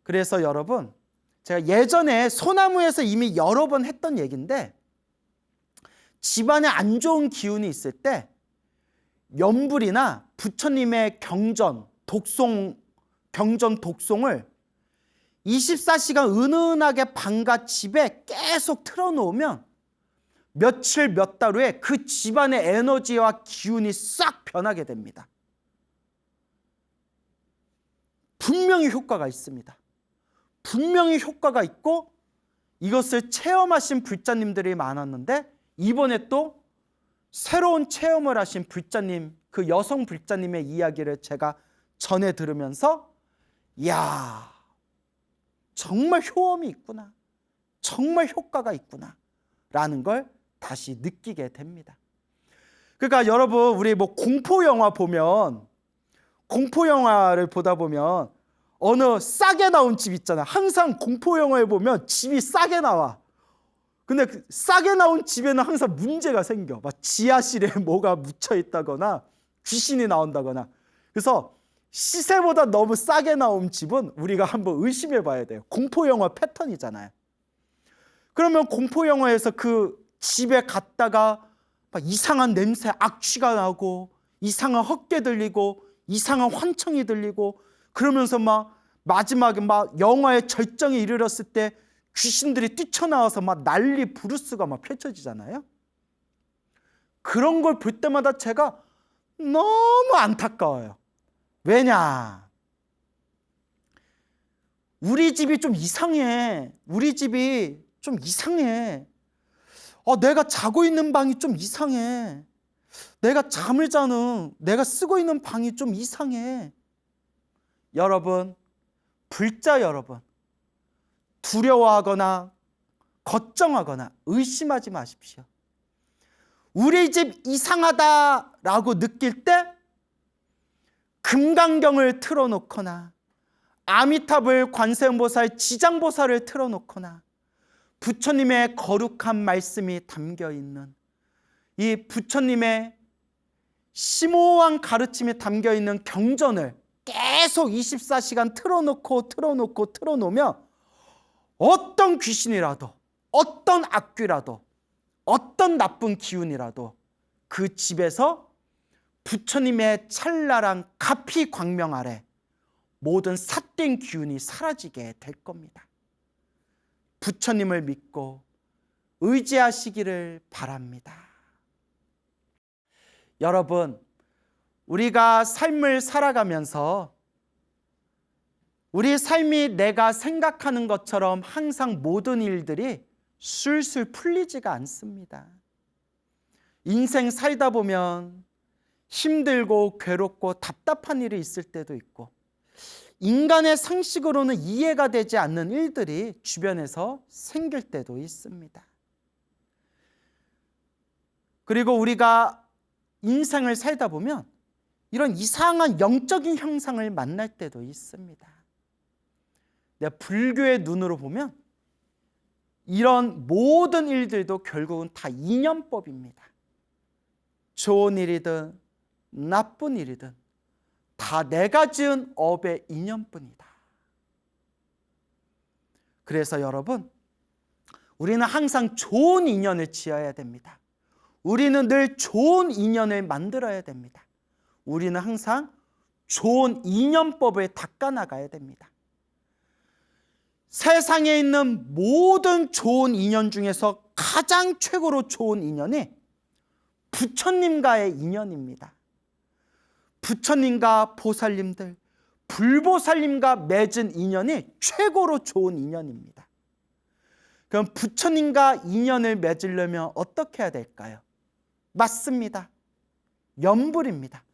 그래서 여러분, 제가 예전에 소나무에서 이미 여러 번 했던 얘기인데, 집안에 안 좋은 기운이 있을 때 염불이나 부처님의 경전, 독송을 24시간 은은하게 방과 집에 계속 틀어놓으면 며칠 몇 달 후에 그 집안의 에너지와 기운이 싹 변하게 됩니다. 분명히 효과가 있습니다. 분명히 효과가 있고 이것을 체험하신 불자님들이 많았는데, 이번에 또 새로운 체험을 하신 불자님, 그 여성 불자님의 이야기를 제가 전해 들으면서, 이야, 정말 효험이 있구나, 정말 효과가 있구나 라는 걸 다시 느끼게 됩니다. 그러니까 여러분, 우리 공포 영화 보면, 공포 영화를 보다 보면 어느 싸게 나온 집 있잖아. 항상 공포 영화에 보면 집이 싸게 나와. 근데 그 싸게 나온 집에는 항상 문제가 생겨. 막 지하실에 뭐가 묻혀 있다거나 귀신이 나온다거나. 그래서 시세보다 너무 싸게 나온 집은 우리가 한번 의심해 봐야 돼요. 공포 영화 패턴이잖아요. 그러면 공포 영화에서 그 집에 갔다가 막 이상한 냄새, 악취가 나고 이상한 헛개 들리고 이상한 환청이 들리고, 그러면서 막 마지막에 막 영화의 절정에 이르렀을 때 귀신들이 뛰쳐나와서 막 난리 부르스가 막 펼쳐지잖아요. 그런 걸 볼 때마다 제가 너무 안타까워요. 왜냐? 우리 집이 좀 이상해. 우리 집이 좀 이상해. 내가 자고 있는 방이 좀 이상해. 내가 잠을 자는, 내가 쓰고 있는 방이 좀 이상해. 여러분, 불자 여러분, 두려워하거나 걱정하거나 의심하지 마십시오. 우리 집 이상하다라고 느낄 때 금강경을 틀어놓거나 아미타불 관세음보살 지장보살을 틀어놓거나 부처님의 거룩한 말씀이 담겨있는, 이 부처님의 심오한 가르침이 담겨있는 경전을 계속 24시간 틀어놓으면 어떤 귀신이라도, 어떤 악귀라도, 어떤 나쁜 기운이라도 그 집에서 부처님의 찬란한 가피 광명 아래 모든 삿된 기운이 사라지게 될 겁니다. 부처님을 믿고 의지하시기를 바랍니다. 여러분, 우리가 삶을 살아가면서 우리 삶이 내가 생각하는 것처럼 항상 모든 일들이 술술 풀리지가 않습니다. 인생 살다 보면 힘들고 괴롭고 답답한 일이 있을 때도 있고, 인간의 상식으로는 이해가 되지 않는 일들이 주변에서 생길 때도 있습니다. 그리고 우리가 인생을 살다 보면 이런 이상한 영적인 형상을 만날 때도 있습니다. 내가 불교의 눈으로 보면 이런 모든 일들도 결국은 다 인연법입니다. 좋은 일이든 나쁜 일이든 다 내가 지은 업의 인연뿐이다. 그래서 여러분, 우리는 항상 좋은 인연을 지어야 됩니다. 우리는 늘 좋은 인연을 만들어야 됩니다. 우리는 항상 좋은 인연법을 닦아나가야 됩니다. 세상에 있는 모든 좋은 인연 중에서 가장 최고로 좋은 인연이 부처님과의 인연입니다. 부처님과 보살님들, 불보살님과 맺은 인연이 최고로 좋은 인연입니다. 그럼 부처님과 인연을 맺으려면 어떻게 해야 될까요? 맞습니다. 염불입니다.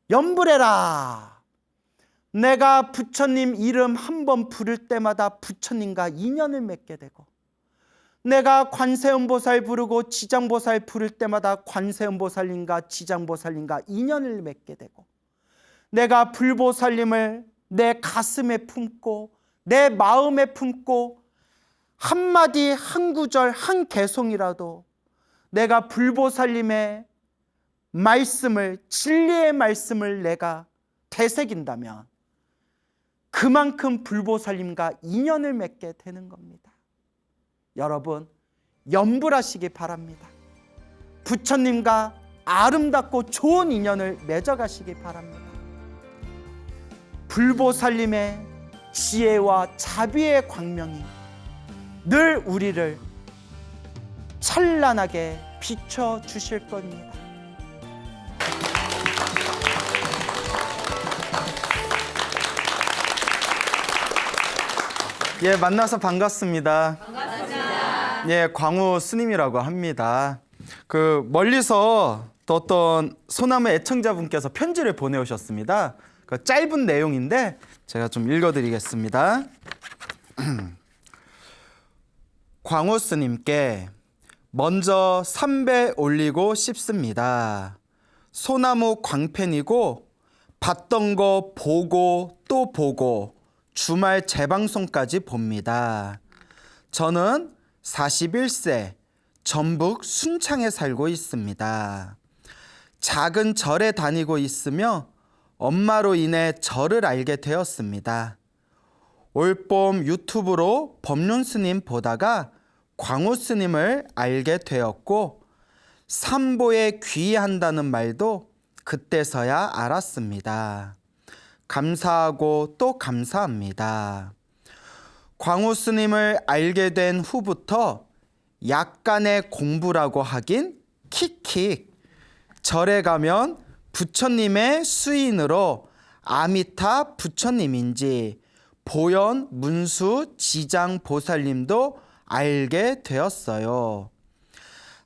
염불해라. 내가 부처님 이름 한 번 부를 때마다 부처님과 인연을 맺게 되고, 내가 관세음보살 부르고 지장보살 부를 때마다 관세음보살님과 지장보살님과 인연을 맺게 되고, 내가 불보살님을 내 가슴에 품고 내 마음에 품고 한마디 한 구절 한 개송이라도 내가 불보살님의 말씀을, 진리의 말씀을 내가 되새긴다면 그만큼 불보살님과 인연을 맺게 되는 겁니다. 여러분, 염불하시기 바랍니다. 부처님과 아름답고 좋은 인연을 맺어가시기 바랍니다. 불보살님의 지혜와 자비의 광명이 늘 우리를 찬란하게 비춰주실 겁니다. 예, 만나서 반갑습니다. 반갑습니다. 예, 광우 스님이라고 합니다. 멀리서 또 어떤 소나무 애청자분께서 편지를 보내오셨습니다. 그 짧은 내용인데 제가 좀 읽어드리겠습니다. 광우 스님께 먼저 삼배 올리고 싶습니다. 소나무 광팬이고 봤던 거 보고 또 보고 주말 재방송까지 봅니다. 저는 41세 전북 순창에 살고 있습니다. 작은 절에 다니고 있으며 엄마로 인해 절을 알게 되었습니다. 올봄 유튜브로 법륜 스님 보다가 광우 스님을 알게 되었고 삼보에 귀의한다는 말도 그때서야 알았습니다. 감사하고 또 감사합니다. 광우 스님을 알게 된 후부터 약간의 공부라고 하긴 킥킥. 절에 가면 부처님의 수인으로 아미타 부처님인지 보현 문수 지장 보살님도 알게 되었어요.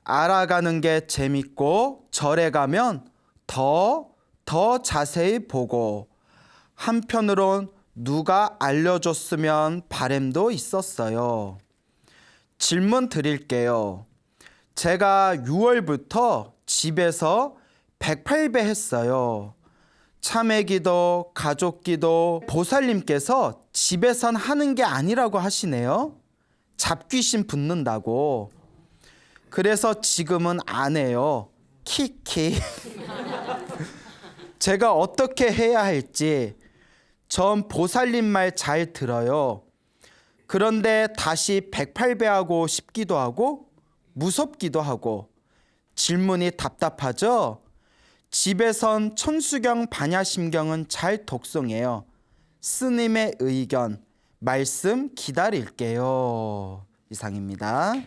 알아가는 게 재밌고 절에 가면 더 자세히 보고 한편으론 누가 알려줬으면 바람도 있었어요. 질문 드릴게요. 제가 6월부터 집에서 108배 했어요. 참회기도, 가족기도 보살님께서 집에선 하는 게 아니라고 하시네요. 잡귀신 붙는다고. 그래서 지금은 안 해요. 키키. 제가 어떻게 해야 할지 전 보살님 말 잘 들어요. 그런데 다시 108배 하고 싶기도 하고 무섭기도 하고 질문이 답답하죠? 집에선 천수경 반야심경은 잘 독송해요. 스님의 의견, 말씀 기다릴게요. 이상입니다. 예,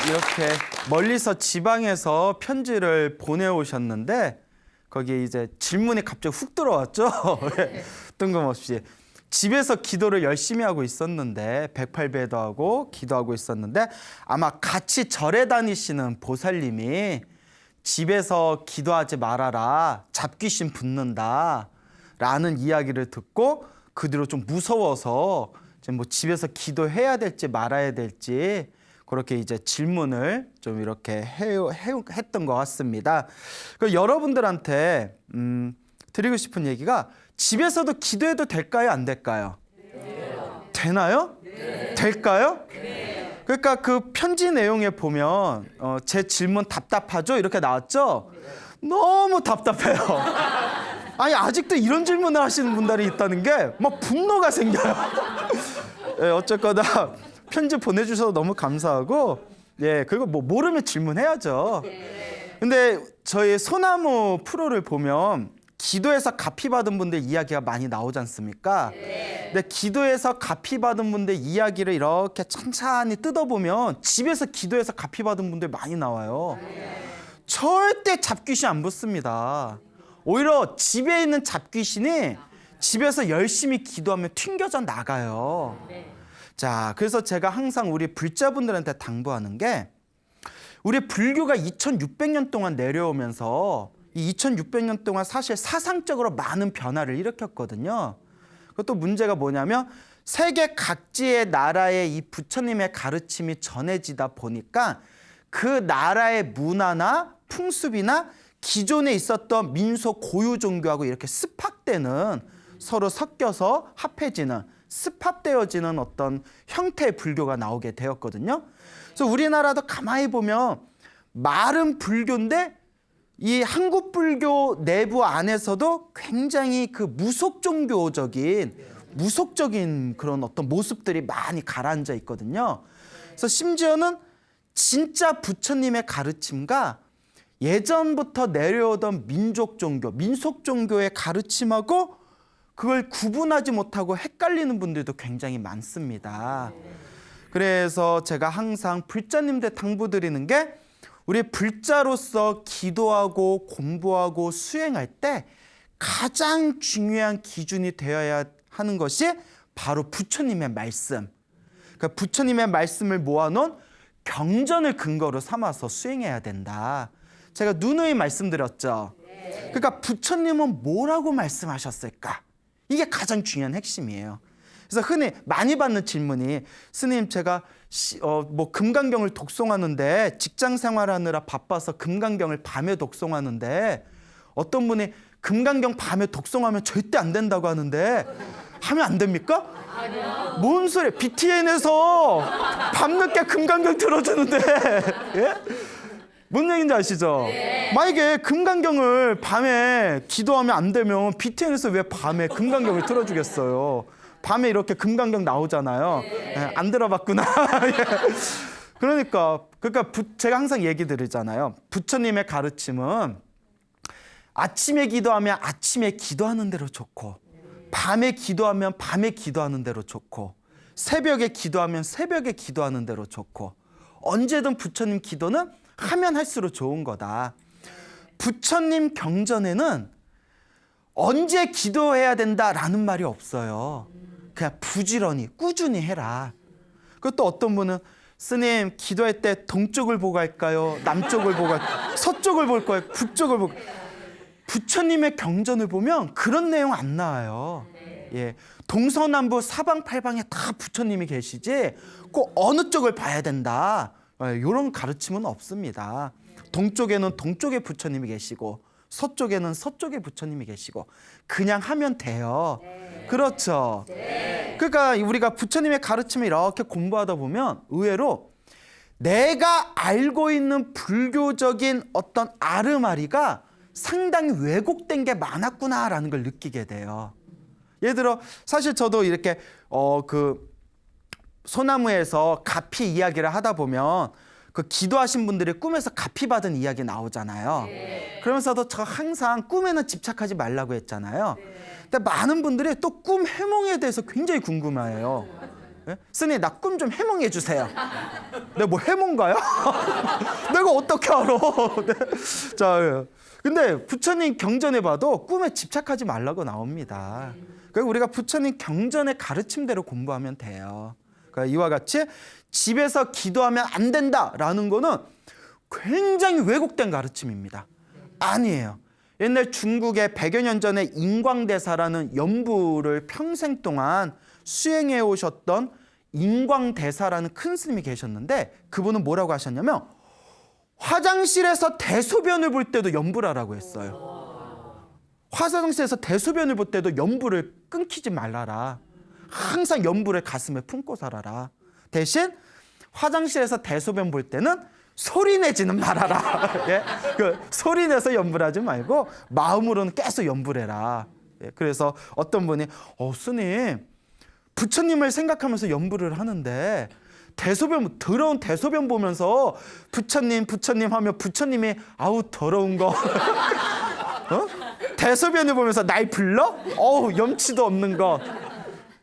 이렇게 멀리서 지방에서 편지를 보내오셨는데 거기에 이제 질문이 갑자기 훅 들어왔죠. 뜬금없이. 집에서 기도를 열심히 하고 있었는데 108배도 하고 기도하고 있었는데 아마 같이 절에 다니시는 보살님이 집에서 기도하지 말아라. 잡귀신 붙는다. 라는 이야기를 듣고 그 뒤로 좀 무서워서 이제 뭐 집에서 기도해야 될지 말아야 될지 그렇게 이제 질문을 좀 이렇게 했던 것 같습니다. 여러분들한테 드리고 싶은 얘기가 집에서도 기도해도 될까요? 안 될까요? 네. 되나요? 네. 될까요? 네. 그러니까 그 편지 내용에 보면 제 질문 답답하죠? 이렇게 나왔죠? 네. 너무 답답해요. 아니 아직도 이런 질문을 하시는 분들이 있다는 게 막 분노가 생겨요. 네, 어쨌거나 편지 보내주셔서 너무 감사하고 예 그리고 뭐 모르면 질문해야죠. 네. 근데 저희 소나무 프로를 보면 기도해서 갚이 받은 분들 이야기가 많이 나오지 않습니까? 네. 근데 기도해서 갚이 받은 분들 이야기를 이렇게 천천히 뜯어보면 집에서 기도해서 갚이 받은 분들 많이 나와요. 네. 절대 잡귀신 안 붙습니다. 오히려 집에 있는 잡귀신이 집에서 열심히 기도하면 튕겨져 나가요. 네. 자, 그래서 제가 항상 우리 불자분들한테 당부하는 게 우리 불교가 2600년 동안 내려오면서 이 2600년 동안 사실 사상적으로 많은 변화를 일으켰거든요. 그것도 문제가 뭐냐면 세계 각지의 나라에 이 부처님의 가르침이 전해지다 보니까 그 나라의 문화나 풍습이나 기존에 있었던 민속 고유 종교하고 이렇게 습합되는, 서로 섞여서 합해지는, 습합되어지는 어떤 형태의 불교가 나오게 되었거든요. 그래서 우리나라도 가만히 보면 말은 불교인데 이 한국 불교 내부 안에서도 굉장히 그 무속적인 그런 어떤 모습들이 많이 가라앉아 있거든요. 그래서 심지어는 진짜 부처님의 가르침과 예전부터 내려오던 민족 종교, 민속 종교의 가르침하고 그걸 구분하지 못하고 헷갈리는 분들도 굉장히 많습니다. 그래서 제가 항상 불자님들 당부드리는 게, 우리 불자로서 기도하고 공부하고 수행할 때 가장 중요한 기준이 되어야 하는 것이 바로 부처님의 말씀. 그러니까 부처님의 말씀을 모아놓은 경전을 근거로 삼아서 수행해야 된다. 제가 누누이 말씀드렸죠. 그러니까 부처님은 뭐라고 말씀하셨을까? 이게 가장 중요한 핵심이에요. 그래서 흔히 많이 받는 질문이, 스님 제가 금강경을 독송하는데, 직장 생활하느라 바빠서 금강경을 밤에 독송하는데, 어떤 분이 금강경 밤에 독송하면 절대 안 된다고 하는데 하면 안 됩니까? 아니요. 뭔 소리? BTN에서 밤늦게 금강경 틀어주는데 예? 뭔 얘기인지 아시죠? 네. 만약에 금강경을 밤에 기도하면 안 되면 BTN에서 왜 밤에 금강경을 틀어주겠어요? 밤에 이렇게 금강경 나오잖아요. 네. 예, 안 들어봤구나. 그러니까 제가 항상 얘기 드리잖아요. 부처님의 가르침은 아침에 기도하면 아침에 기도하는 대로 좋고, 밤에 기도하면 밤에 기도하는 대로 좋고, 새벽에 기도하면 새벽에 기도하는 대로 좋고, 언제든 부처님 기도는 하면 할수록 좋은 거다. 부처님 경전에는 언제 기도해야 된다라는 말이 없어요. 그냥 부지런히 꾸준히 해라. 그것도 어떤 분은, 스님 기도할 때 동쪽을 보고 할까요? 남쪽을 보고 할까요? 서쪽을 볼 거예요? 북쪽을 보고? 부처님의 경전을 보면 그런 내용 안 나와요. 예, 동서남북 사방팔방에 다 부처님이 계시지 꼭 어느 쪽을 봐야 된다, 이런 가르침은 없습니다. 동쪽에는 동쪽에 부처님이 계시고, 서쪽에는 서쪽에 부처님이 계시고, 그냥 하면 돼요. 네. 그렇죠. 네. 그러니까 우리가 부처님의 가르침을 이렇게 공부하다 보면 의외로 내가 알고 있는 불교적인 어떤 아르마리가 상당히 왜곡된 게 많았구나라는 걸 느끼게 돼요. 예를 들어 사실 저도 이렇게 소나무에서 가피 이야기를 하다 보면 그 기도하신 분들이 꿈에서 가피 받은 이야기 나오잖아요. 네. 그러면서도 저 항상 꿈에는 집착하지 말라고 했잖아요. 네. 근데 많은 분들이 또 꿈 해몽에 대해서 굉장히 궁금해해요. 네? 스님 나 꿈 좀 해몽해 주세요. 내가 뭐 해몽가요? 내가 어떻게 알아? 네. 자, 근데 부처님 경전에 봐도 꿈에 집착하지 말라고 나옵니다. 그러니까 우리가 부처님 경전의 가르침대로 공부하면 돼요. 그러니까 이와 같이 집에서 기도하면 안 된다라는 거는 굉장히 왜곡된 가르침입니다. 아니에요. 옛날 중국에 100여 년 전에 인광대사라는 연부를 평생 동안 수행해 오셨던 인광대사라는 큰 스님이 계셨는데, 그분은 뭐라고 하셨냐면 화장실에서 대소변을 볼 때도 연부라라고 했어요. 화장실에서 대소변을 볼 때도 연부를 끊기지 말라라. 항상 연부를 가슴에 품고 살아라. 대신 화장실에서 대소변 볼 때는 소리 내지는 말아라. 예? 소리 내서 연부를 하지 말고 마음으로는 계속 연부를 해라. 예? 그래서 어떤 분이 스님 부처님을 생각하면서 연부를 하는데 더러운 대소변 보면서 부처님 하면 부처님이 아우 더러운 거 대소변을 보면서 날 불러? 염치도 없는 거,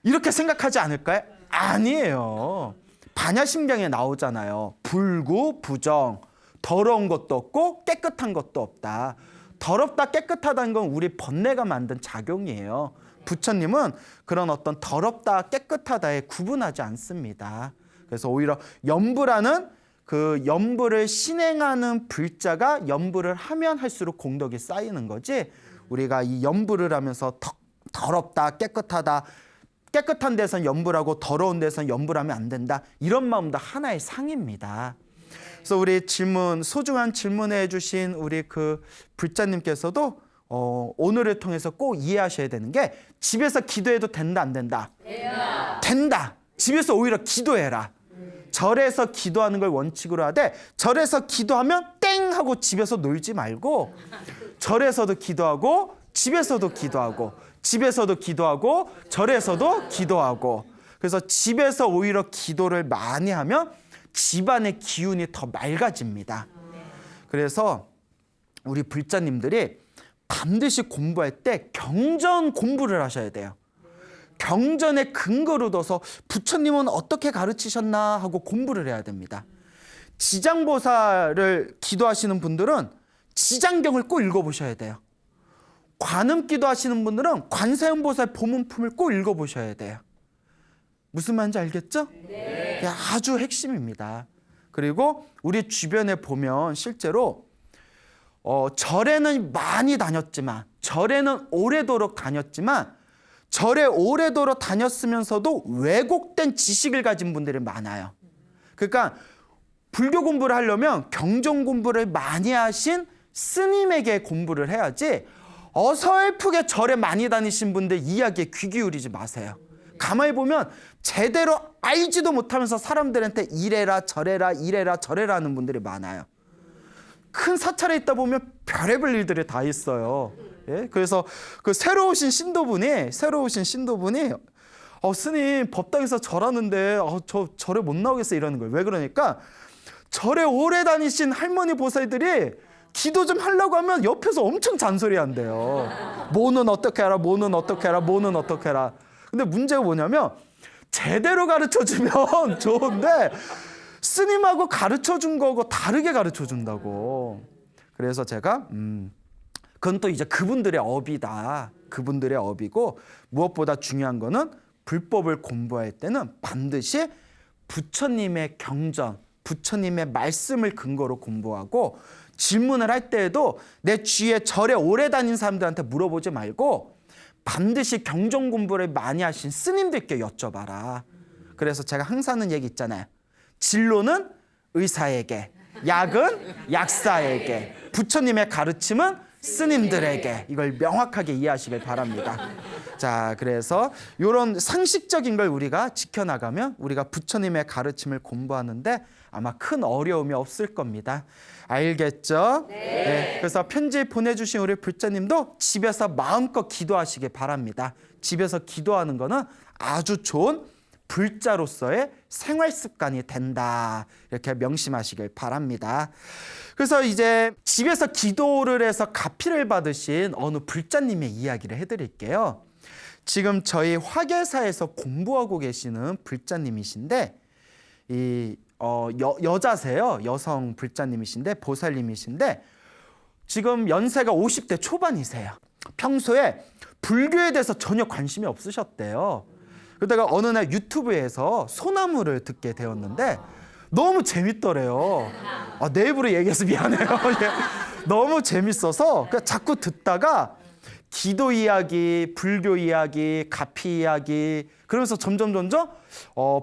이렇게 생각하지 않을까요? 아니에요. 반야심경에 나오잖아요. 불구 부정, 더러운 것도 없고 깨끗한 것도 없다. 더럽다 깨끗하다는 건 우리 번뇌가 만든 작용이에요. 부처님은 그런 어떤 더럽다 깨끗하다에 구분하지 않습니다. 그래서 오히려 연부라는 그 연부를 신행하는 불자가 연부를 하면 할수록 공덕이 쌓이는 거지, 우리가 이 연부를 하면서 더럽다 깨끗하다, 깨끗한 데선 연부를 하고 더러운 데선 연부를 하면 안 된다, 이런 마음도 하나의 상입니다. 그래서 우리 소중한 질문해 주신 우리 그 불자님께서도 오늘을 통해서 꼭 이해하셔야 되는 게 집에서 기도해도 된다 안 된다? 된다. 집에서 오히려 기도해라. 절에서 기도하는 걸 원칙으로 하되 절에서 기도하면 땡 하고 집에서 놀지 말고 절에서도 기도하고 집에서도 기도하고 집에서도 기도하고 절에서도 기도하고 그래서 집에서 오히려 기도를 많이 하면 집안의 기운이 더 맑아집니다. 그래서 우리 불자님들이 반드시 공부할 때 경전 공부를 하셔야 돼요. 경전의 근거를 둬서 부처님은 어떻게 가르치셨나 하고 공부를 해야 됩니다. 지장보살을 기도하시는 분들은 지장경을 꼭 읽어보셔야 돼요. 관음기도 하시는 분들은 관세음보살 보문품을 꼭 읽어보셔야 돼요. 무슨 말인지 알겠죠? 네. 아주 핵심입니다. 그리고 우리 주변에 보면 실제로 절에는 많이 다녔지만 절에는 오래도록 다녔지만 절에 오래도록 다녔으면서도 왜곡된 지식을 가진 분들이 많아요. 그러니까 불교 공부를 하려면 경전 공부를 많이 하신 스님에게 공부를 해야지 어설프게 절에 많이 다니신 분들 이야기에 귀 기울이지 마세요. 가만히 보면 제대로 알지도 못하면서 사람들한테 이래라 저래라 이래라 저래라 하는 분들이 많아요. 큰 사찰에 있다 보면 별의별 일들이 다 있어요. 예? 그래서 그 새로 오신 신도분이 스님 법당에서 절하는데 저 절에 못 나오겠어 이러는 거예요. 왜 그러니까 절에 오래 다니신 할머니 보살들이 기도 좀 하려고 하면 옆에서 엄청 잔소리한대요. 뭐는 어떻게 해라 뭐는 어떻게 해라 뭐는 어떻게 해라. 근데 문제가 뭐냐면 제대로 가르쳐주면 좋은데 스님하고 가르쳐준 거고 다르게 가르쳐준다고. 그래서 제가 그건 또 이제 그분들의 업이다. 그분들의 업이고 무엇보다 중요한 거는 불법을 공부할 때는 반드시 부처님의 경전, 부처님의 말씀을 근거로 공부하고 질문을 할 때에도 내 주위에 절에 오래 다닌 사람들한테 물어보지 말고 반드시 경전 공부를 많이 하신 스님들께 여쭤봐라. 그래서 제가 항상 하는 얘기 있잖아요. 진로는 의사에게, 약은 약사에게, 부처님의 가르침은 스님들에게. 이걸 명확하게 이해하시길 바랍니다. 자, 그래서 이런 상식적인 걸 우리가 지켜나가면 우리가 부처님의 가르침을 공부하는데 아마 큰 어려움이 없을 겁니다. 알겠죠? 네. 그래서 편지 보내주신 우리 불자님도 집에서 마음껏 기도하시길 바랍니다. 집에서 기도하는 거는 아주 좋은 불자로서의 생활 습관이 된다. 이렇게 명심하시길 바랍니다. 그래서 이제 집에서 기도를 해서 가피를 받으신 어느 불자님의 이야기를 해드릴게요. 지금 저희 화계사에서 공부하고 계시는 불자님이신데 여자세요. 여성 불자님이신데 보살님이신데 지금 연세가 50대 초반이세요. 평소에 불교에 대해서 전혀 관심이 없으셨대요. 그러다가 어느 날 유튜브에서 소나무를 듣게 되었는데 너무 재밌더래요. 내 입으로 얘기해서 미안해요. 너무 재밌어서 자꾸 듣다가 기도 이야기, 불교 이야기, 가피 이야기 그러면서 점점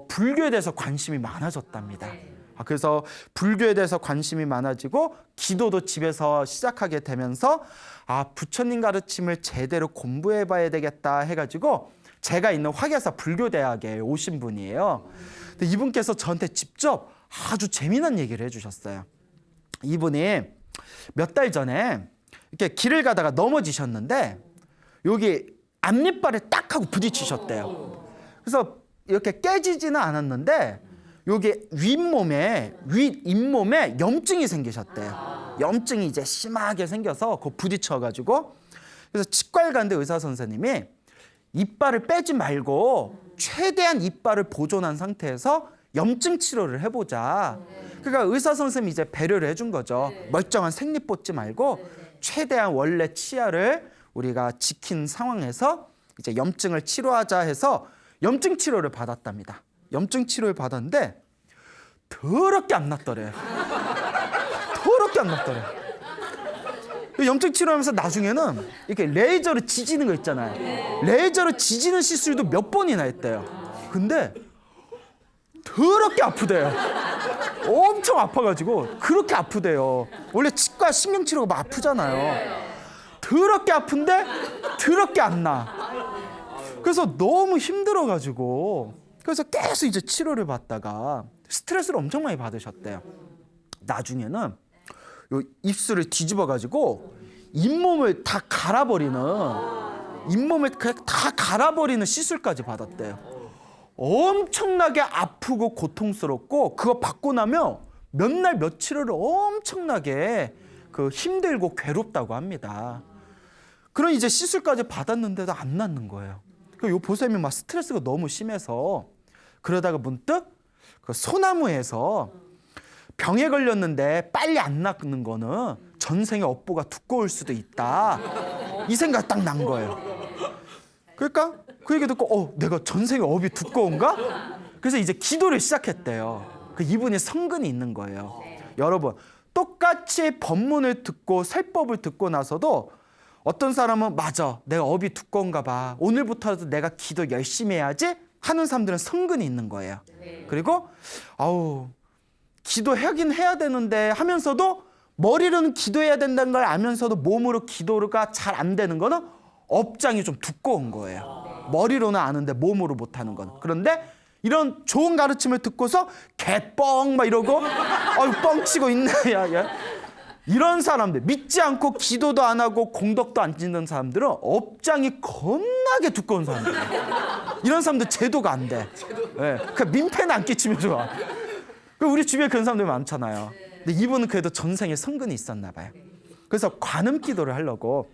불교에 대해서 관심이 많아졌답니다. 그래서 불교에 대해서 관심이 많아지고 기도도 집에서 시작하게 되면서 부처님 가르침을 제대로 공부해 봐야 되겠다 해가지고 제가 있는 화계사 불교대학에 오신 분이에요. 근데 이분께서 저한테 직접 아주 재미난 얘기를 해주셨어요. 이분이 몇 달 전에 이렇게 길을 가다가 넘어지셨는데 여기 앞니발에 딱 하고 부딪히셨대요. 그래서 이렇게 깨지지는 않았는데 여기 윗몸에 염증이 생기셨대요. 염증이 이제 심하게 생겨서 그 부딪혀가지고 그래서 치과를 갔는데 의사 선생님이 이빨을 빼지 말고 최대한 이빨을 보존한 상태에서 염증 치료를 해보자. 그러니까 의사 선생님이 이제 배려를 해준 거죠. 멀쩡한 생립 뽑지 말고 최대한 원래 치아를 우리가 지킨 상황에서 이제 염증을 치료하자 해서 염증 치료를 받았답니다. 염증 치료를 받았는데 더럽게 안 났더래요. 더럽게 안 났더래요. 염증 치료하면서 나중에는 이렇게 레이저로 지지는 거 있잖아요. 레이저로 지지는 시술도 몇 번이나 했대요. 근데 더럽게 아프대요. 엄청 아파가지고 그렇게 아프대요. 원래 치과 신경치료가 막 아프잖아요. 더럽게 아픈데 더럽게 안 나. 그래서 너무 힘들어가지고 그래서 계속 이제 치료를 받다가 스트레스를 엄청 많이 받으셨대요. 나중에는 요 입술을 뒤집어가지고 잇몸을 다 갈아버리는 잇몸을 그냥 다 갈아버리는 시술까지 받았대요. 엄청나게 아프고 고통스럽고 그거 받고 나면 몇 날 며칠을 엄청나게 그 힘들고 괴롭다고 합니다. 그런 이제 시술까지 받았는데도 안 낫는 거예요. 요 보쌤이 막 스트레스가 너무 심해서 그러다가 문득 그 소나무에서 병에 걸렸는데 빨리 안 낫는 거는 전생의 업보가 두꺼울 수도 있다. 이 생각이 딱 난 거예요. 그러니까 그 얘기 듣고 내가 전생의 업이 두꺼운가? 그래서 이제 기도를 시작했대요. 그 이분이 성근이 있는 거예요. 여러분 똑같이 법문을 듣고 설법을 듣고 나서도 어떤 사람은 맞아 내가 업이 두꺼운가 봐 오늘부터라도 내가 기도 열심히 해야지 하는 사람들은 성근이 있는 거예요. 그리고 기도하긴 해야 되는데 하면서도 머리로는 기도해야 된다는 걸 알면서도 몸으로 기도가 잘 안 되는 거는 업장이 좀 두꺼운 거예요. 머리로는 아는데 몸으로 못하는 거는. 그런데 이런 좋은 가르침을 듣고서 개뻥 막 이러고 뻥치고 있네. 야. 이런 사람들 믿지 않고 기도도 안 하고 공덕도 안 짓는 사람들은 업장이 겁나게 두꺼운 사람들이에요. 이런 사람들 제도가 안 돼. 네. 그 민폐는 안 끼치면 좋아. 우리 주변에 그런 사람들 많잖아요. 근데 이분은 그래도 전생에 성근이 있었나 봐요. 그래서 관음 기도를 하려고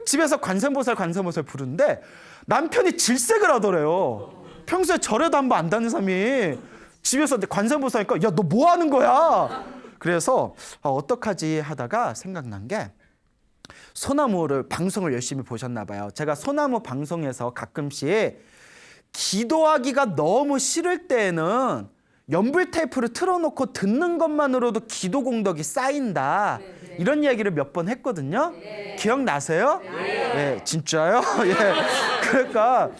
집에서 관세음보살 부르는데 남편이 질색을 하더래요. 평소에 절에도 한 번 안 다니는 사람이 집에서 관세음보살이니까 야, 너 뭐 하는 거야? 그래서 어떡하지 하다가 생각난 게 소나무를 방송을 열심히 보셨나 봐요. 제가 소나무 방송에서 가끔씩 기도하기가 너무 싫을 때에는 연불 테이프를 틀어놓고 듣는 것만으로도 기도 공덕이 쌓인다. 이런 이야기를 몇 번 했거든요. 기억나세요? 네, 진짜요? 예. 그러니까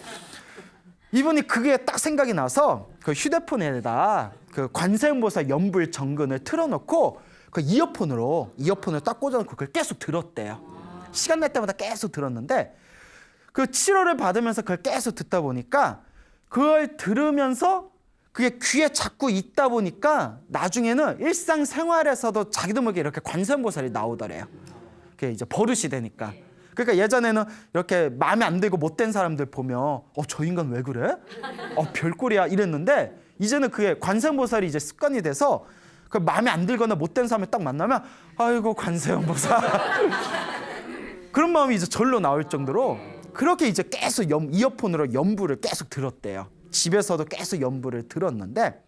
이분이 그게 딱 생각이 나서 그 휴대폰에다 그 관세음보살 연불 정근을 틀어놓고 그 이어폰을 딱 꽂아놓고 그걸 계속 들었대요. 시간 날 때마다 계속 들었는데 그 치료를 받으면서 그걸 계속 듣다 보니까 그걸 들으면서 그게 귀에 자꾸 있다 보니까 나중에는 일상생활에서도 자기도 모르게 이렇게 관세음보살이 나오더래요. 그게 이제 버릇이 되니까. 그러니까 예전에는 이렇게 마음에 안 들고 못된 사람들 보면 저 인간 왜 그래? 별꼴이야 이랬는데 이제는 그게 관세음보살이 이제 습관이 돼서 그 마음에 안 들거나 못된 사람을 딱 만나면 아이고 관세음보살 그런 마음이 이제 절로 나올 정도로 그렇게 이제 계속 이어폰으로 연불을 계속 들었대요. 집에서도 계속 연불을 들었는데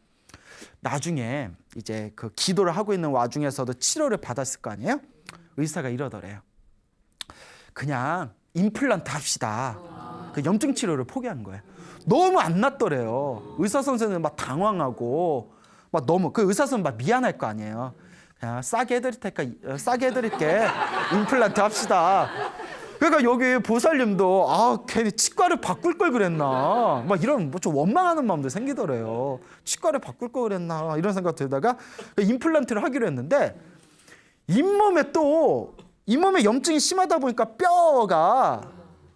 나중에 이제 그 기도를 하고 있는 와중에서도 치료를 받았을 거 아니에요? 의사가 이러더래요. 그냥 임플란트 합시다. 그 염증 치료를 포기한 거예요. 너무 안 낫더래요. 의사 선생님은 막 당황하고 막 너무 그 의사 선생님 막 미안할 거 아니에요. 그냥 싸게 해드릴 테니까 싸게 해드릴게. 임플란트 합시다. 그러니까 여기 보살님도 괜히 치과를 바꿀 걸 그랬나 막 이런 좀 원망하는 마음도 생기더래요. 치과를 바꿀 걸 그랬나 이런 생각 들다가 임플란트를 하기로 했는데 잇몸에 염증이 심하다 보니까 뼈가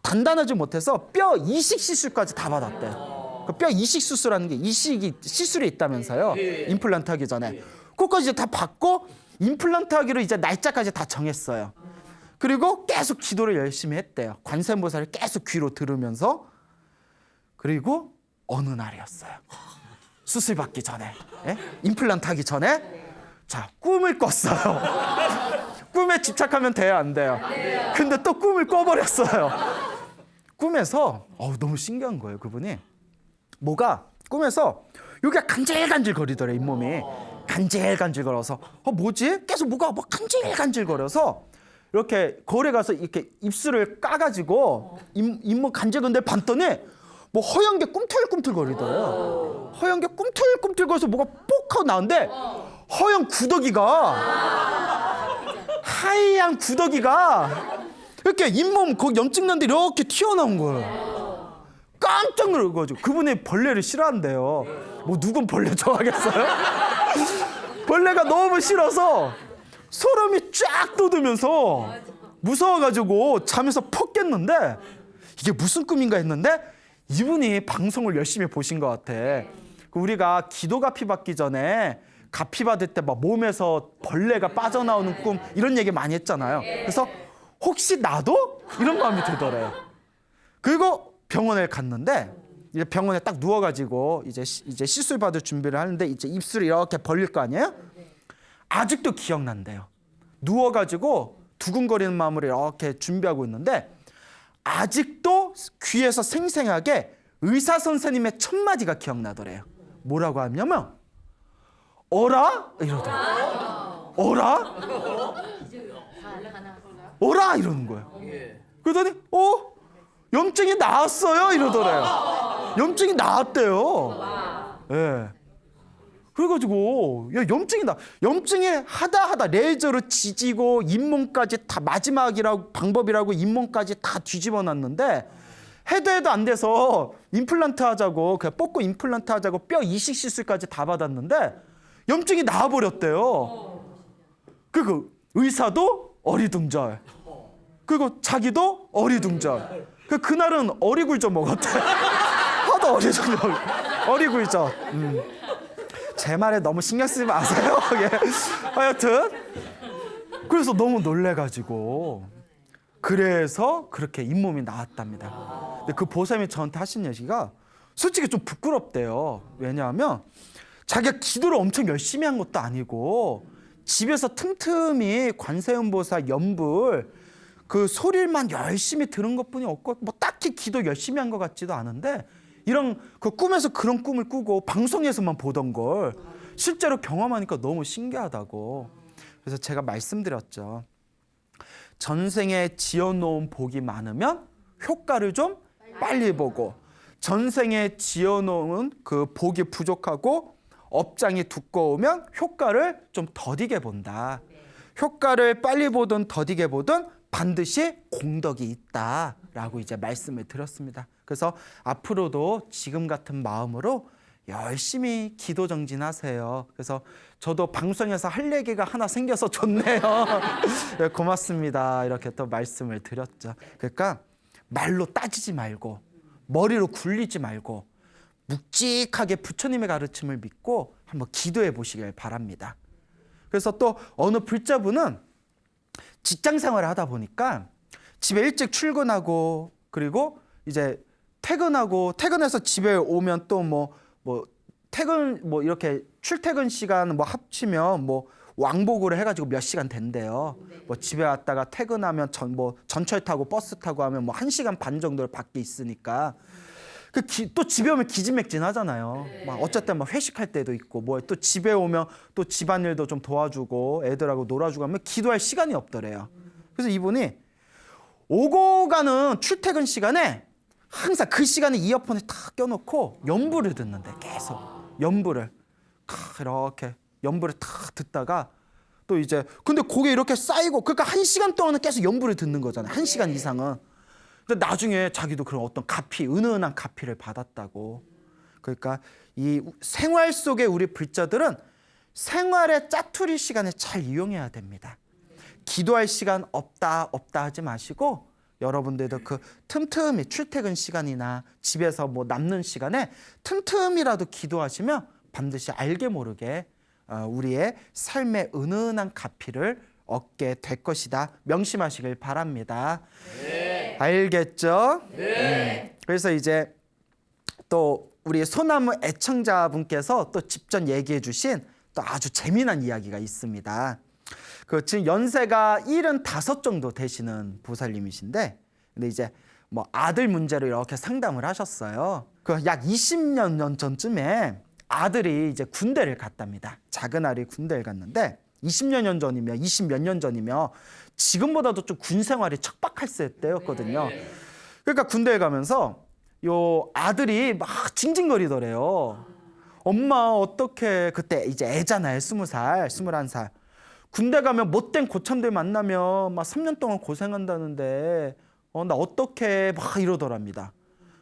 단단하지 못해서 뼈 이식 시술까지 다 받았대요. 그 뼈 이식 수술하는 게 시술이 있다면서요. 임플란트 하기 전에 그것까지 이제 다 받고 임플란트 하기로 이제 날짜까지 다 정했어요. 그리고 계속 기도를 열심히 했대요. 관세음보살을 계속 귀로 들으면서. 그리고 어느 날이었어요. 수술 받기 전에, 임플란트 하기 전에 자, 꿈을 꿨어요. 꿈에 집착하면 돼요, 안 돼요? 근데 또 꿈을 꿔버렸어요. 꿈에서 너무 신기한 거예요, 그분이. 꿈에서 여기가 간질간질 거리더래, 잇몸이. 간질간질 걸어서 뭐지? 계속 뭐가 막 간질간질 거려서 이렇게 거울에 가서 이렇게 입술을 까가지고 잇몸 간질건데 봤더니 뭐 허연 게 꿈틀꿈틀 거리더래요. 허연 게 꿈틀꿈틀 거려서 뭐가 뽁 하고 나오는데 허연 구더기가 하얀 구더기가 이렇게 잇몸 거기 염증 난데 이렇게 튀어나온 거예요. 깜짝 놀라가지고 그분이 벌레를 싫어한대요. 뭐 누군 벌레 좋아하겠어요? 벌레가 너무 싫어서 소름이 쫙 돋으면서 무서워가지고 잠에서 퍽 깼는데 이게 무슨 꿈인가 했는데 이분이 방송을 열심히 보신 것 같아. 우리가 기도 가피 받기 전에 가피 받을 때 막 몸에서 벌레가 빠져나오는 꿈 이런 얘기 많이 했잖아요. 그래서 혹시 나도? 이런 마음이 들더래요. 그리고 병원에 갔는데 이제 병원에 딱 누워가지고 이제 시술 받을 준비를 하는데 이제 입술을 이렇게 벌릴 거 아니에요? 아직도 기억난대요. 누워가지고 두근거리는 마음으로 이렇게 준비하고 있는데 아직도 귀에서 생생하게 의사 선생님의 첫 마디가 기억나더래요. 뭐라고 하냐면 어라? 이러더라고요. 어라? 어라? 이러는 거예요. 그러더니 염증이 나았어요? 이러더래요. 염증이 나았대요. 예. 그래가지고 야 염증이 하다 레이저로 지지고 잇몸까지 다 마지막이라고 방법이라고 잇몸까지 다 뒤집어놨는데 해도 안 돼서 임플란트 하자고 그냥 뽑고 임플란트 하자고 뼈 이식 시술까지 다 받았는데 염증이 나아버렸대요. 그리고 의사도 어리둥절. 그리고 자기도 어리둥절. 그날은 어리굴젓 먹었대. 하도 어리굴젓. 제 말에 너무 신경 쓰지 마세요. 예. 하여튼 그래서 너무 놀래가지고 그래서 그렇게 잇몸이 나왔답니다. 근데 그 보살님이 저한테 하신 얘기가 솔직히 좀 부끄럽대요. 왜냐하면 자기가 기도를 엄청 열심히 한 것도 아니고 집에서 틈틈이 관세음보살 연불 그 소리만 열심히 들은 것뿐이 없고 뭐 딱히 기도 열심히 한 것 같지도 않은데 이런 그 꿈에서 그런 꿈을 꾸고 방송에서만 보던 걸 실제로 경험하니까 너무 신기하다고. 그래서 제가 말씀드렸죠. 전생에 지어놓은 복이 많으면 효과를 좀 빨리 보고 전생에 지어놓은 그 복이 부족하고 업장이 두꺼우면 효과를 좀 더디게 본다. 효과를 빨리 보든 더디게 보든 반드시 공덕이 있다라고 이제 말씀을 드렸습니다. 그래서 앞으로도 지금 같은 마음으로 열심히 기도 정진하세요. 그래서 저도 방송에서 할 얘기가 하나 생겨서 좋네요. 네, 고맙습니다. 이렇게 또 말씀을 드렸죠. 그러니까 말로 따지지 말고 머리로 굴리지 말고 묵직하게 부처님의 가르침을 믿고 한번 기도해 보시길 바랍니다. 그래서 또 어느 불자분은 직장 생활을 하다 보니까 집에 일찍 출근하고 그리고 이제 퇴근해서 집에 오면 또 뭐 퇴근 뭐 이렇게 출퇴근 시간 뭐 합치면 뭐 왕복으로 해가지고 몇 시간 된대요. 뭐 집에 왔다가 퇴근하면 전철 타고 버스 타고 하면 뭐 1시간 반 정도를 밖에 있으니까 또 집에 오면 기진맥진하잖아요. 막 어쨌든 막 회식할 때도 있고 뭐 또 집에 오면 또 집안일도 좀 도와주고 애들하고 놀아주고 하면 기도할 시간이 없더래요. 그래서 이분이 오고 가는 출퇴근 시간에 항상 그 시간에 이어폰을 탁 껴놓고 연불을 듣는데 계속 연불을 이렇게 연불을 탁 듣다가 또 이제 근데 그게 이렇게 쌓이고 그러니까 1시간 동안은 계속 연불을 듣는 거잖아요. 1시간 이상은. 근데 나중에 자기도 그런 어떤 가피, 은은한 가피를 받았다고. 그러니까 이 생활 속에 우리 불자들은 생활의 짜투리 시간을 잘 이용해야 됩니다. 기도할 시간 없다 하지 마시고 여러분들도 그 틈틈이 출퇴근 시간이나 집에서 뭐 남는 시간에 틈틈이라도 기도하시면 반드시 알게 모르게 우리의 삶의 은은한 가피를 얻게 될 것이다. 명심하시길 바랍니다. 네. 알겠죠? 네. 그래서 이제 또 우리 소나무 애청자분께서 또 직접 얘기해 주신 또 아주 재미난 이야기가 있습니다. 지금 연세가 75 정도 되시는 보살님이신데 근데 이제 뭐 아들 문제로 이렇게 상담을 하셨어요. 약 20년 전쯤에 아들이 이제 군대를 갔답니다. 작은 아들이 군대를 갔는데 20몇 년 전이면 지금보다도 좀 군 생활이 척박할 때였거든요. 그러니까 군대에 가면서 요 아들이 막 징징거리더래요. 엄마 어떡해. 그때 이제 애잖아요. 20살, 21살. 군대 가면 못된 고참들 만나면 막 3년 동안 고생한다는데 나 어떡해 막 이러더랍니다.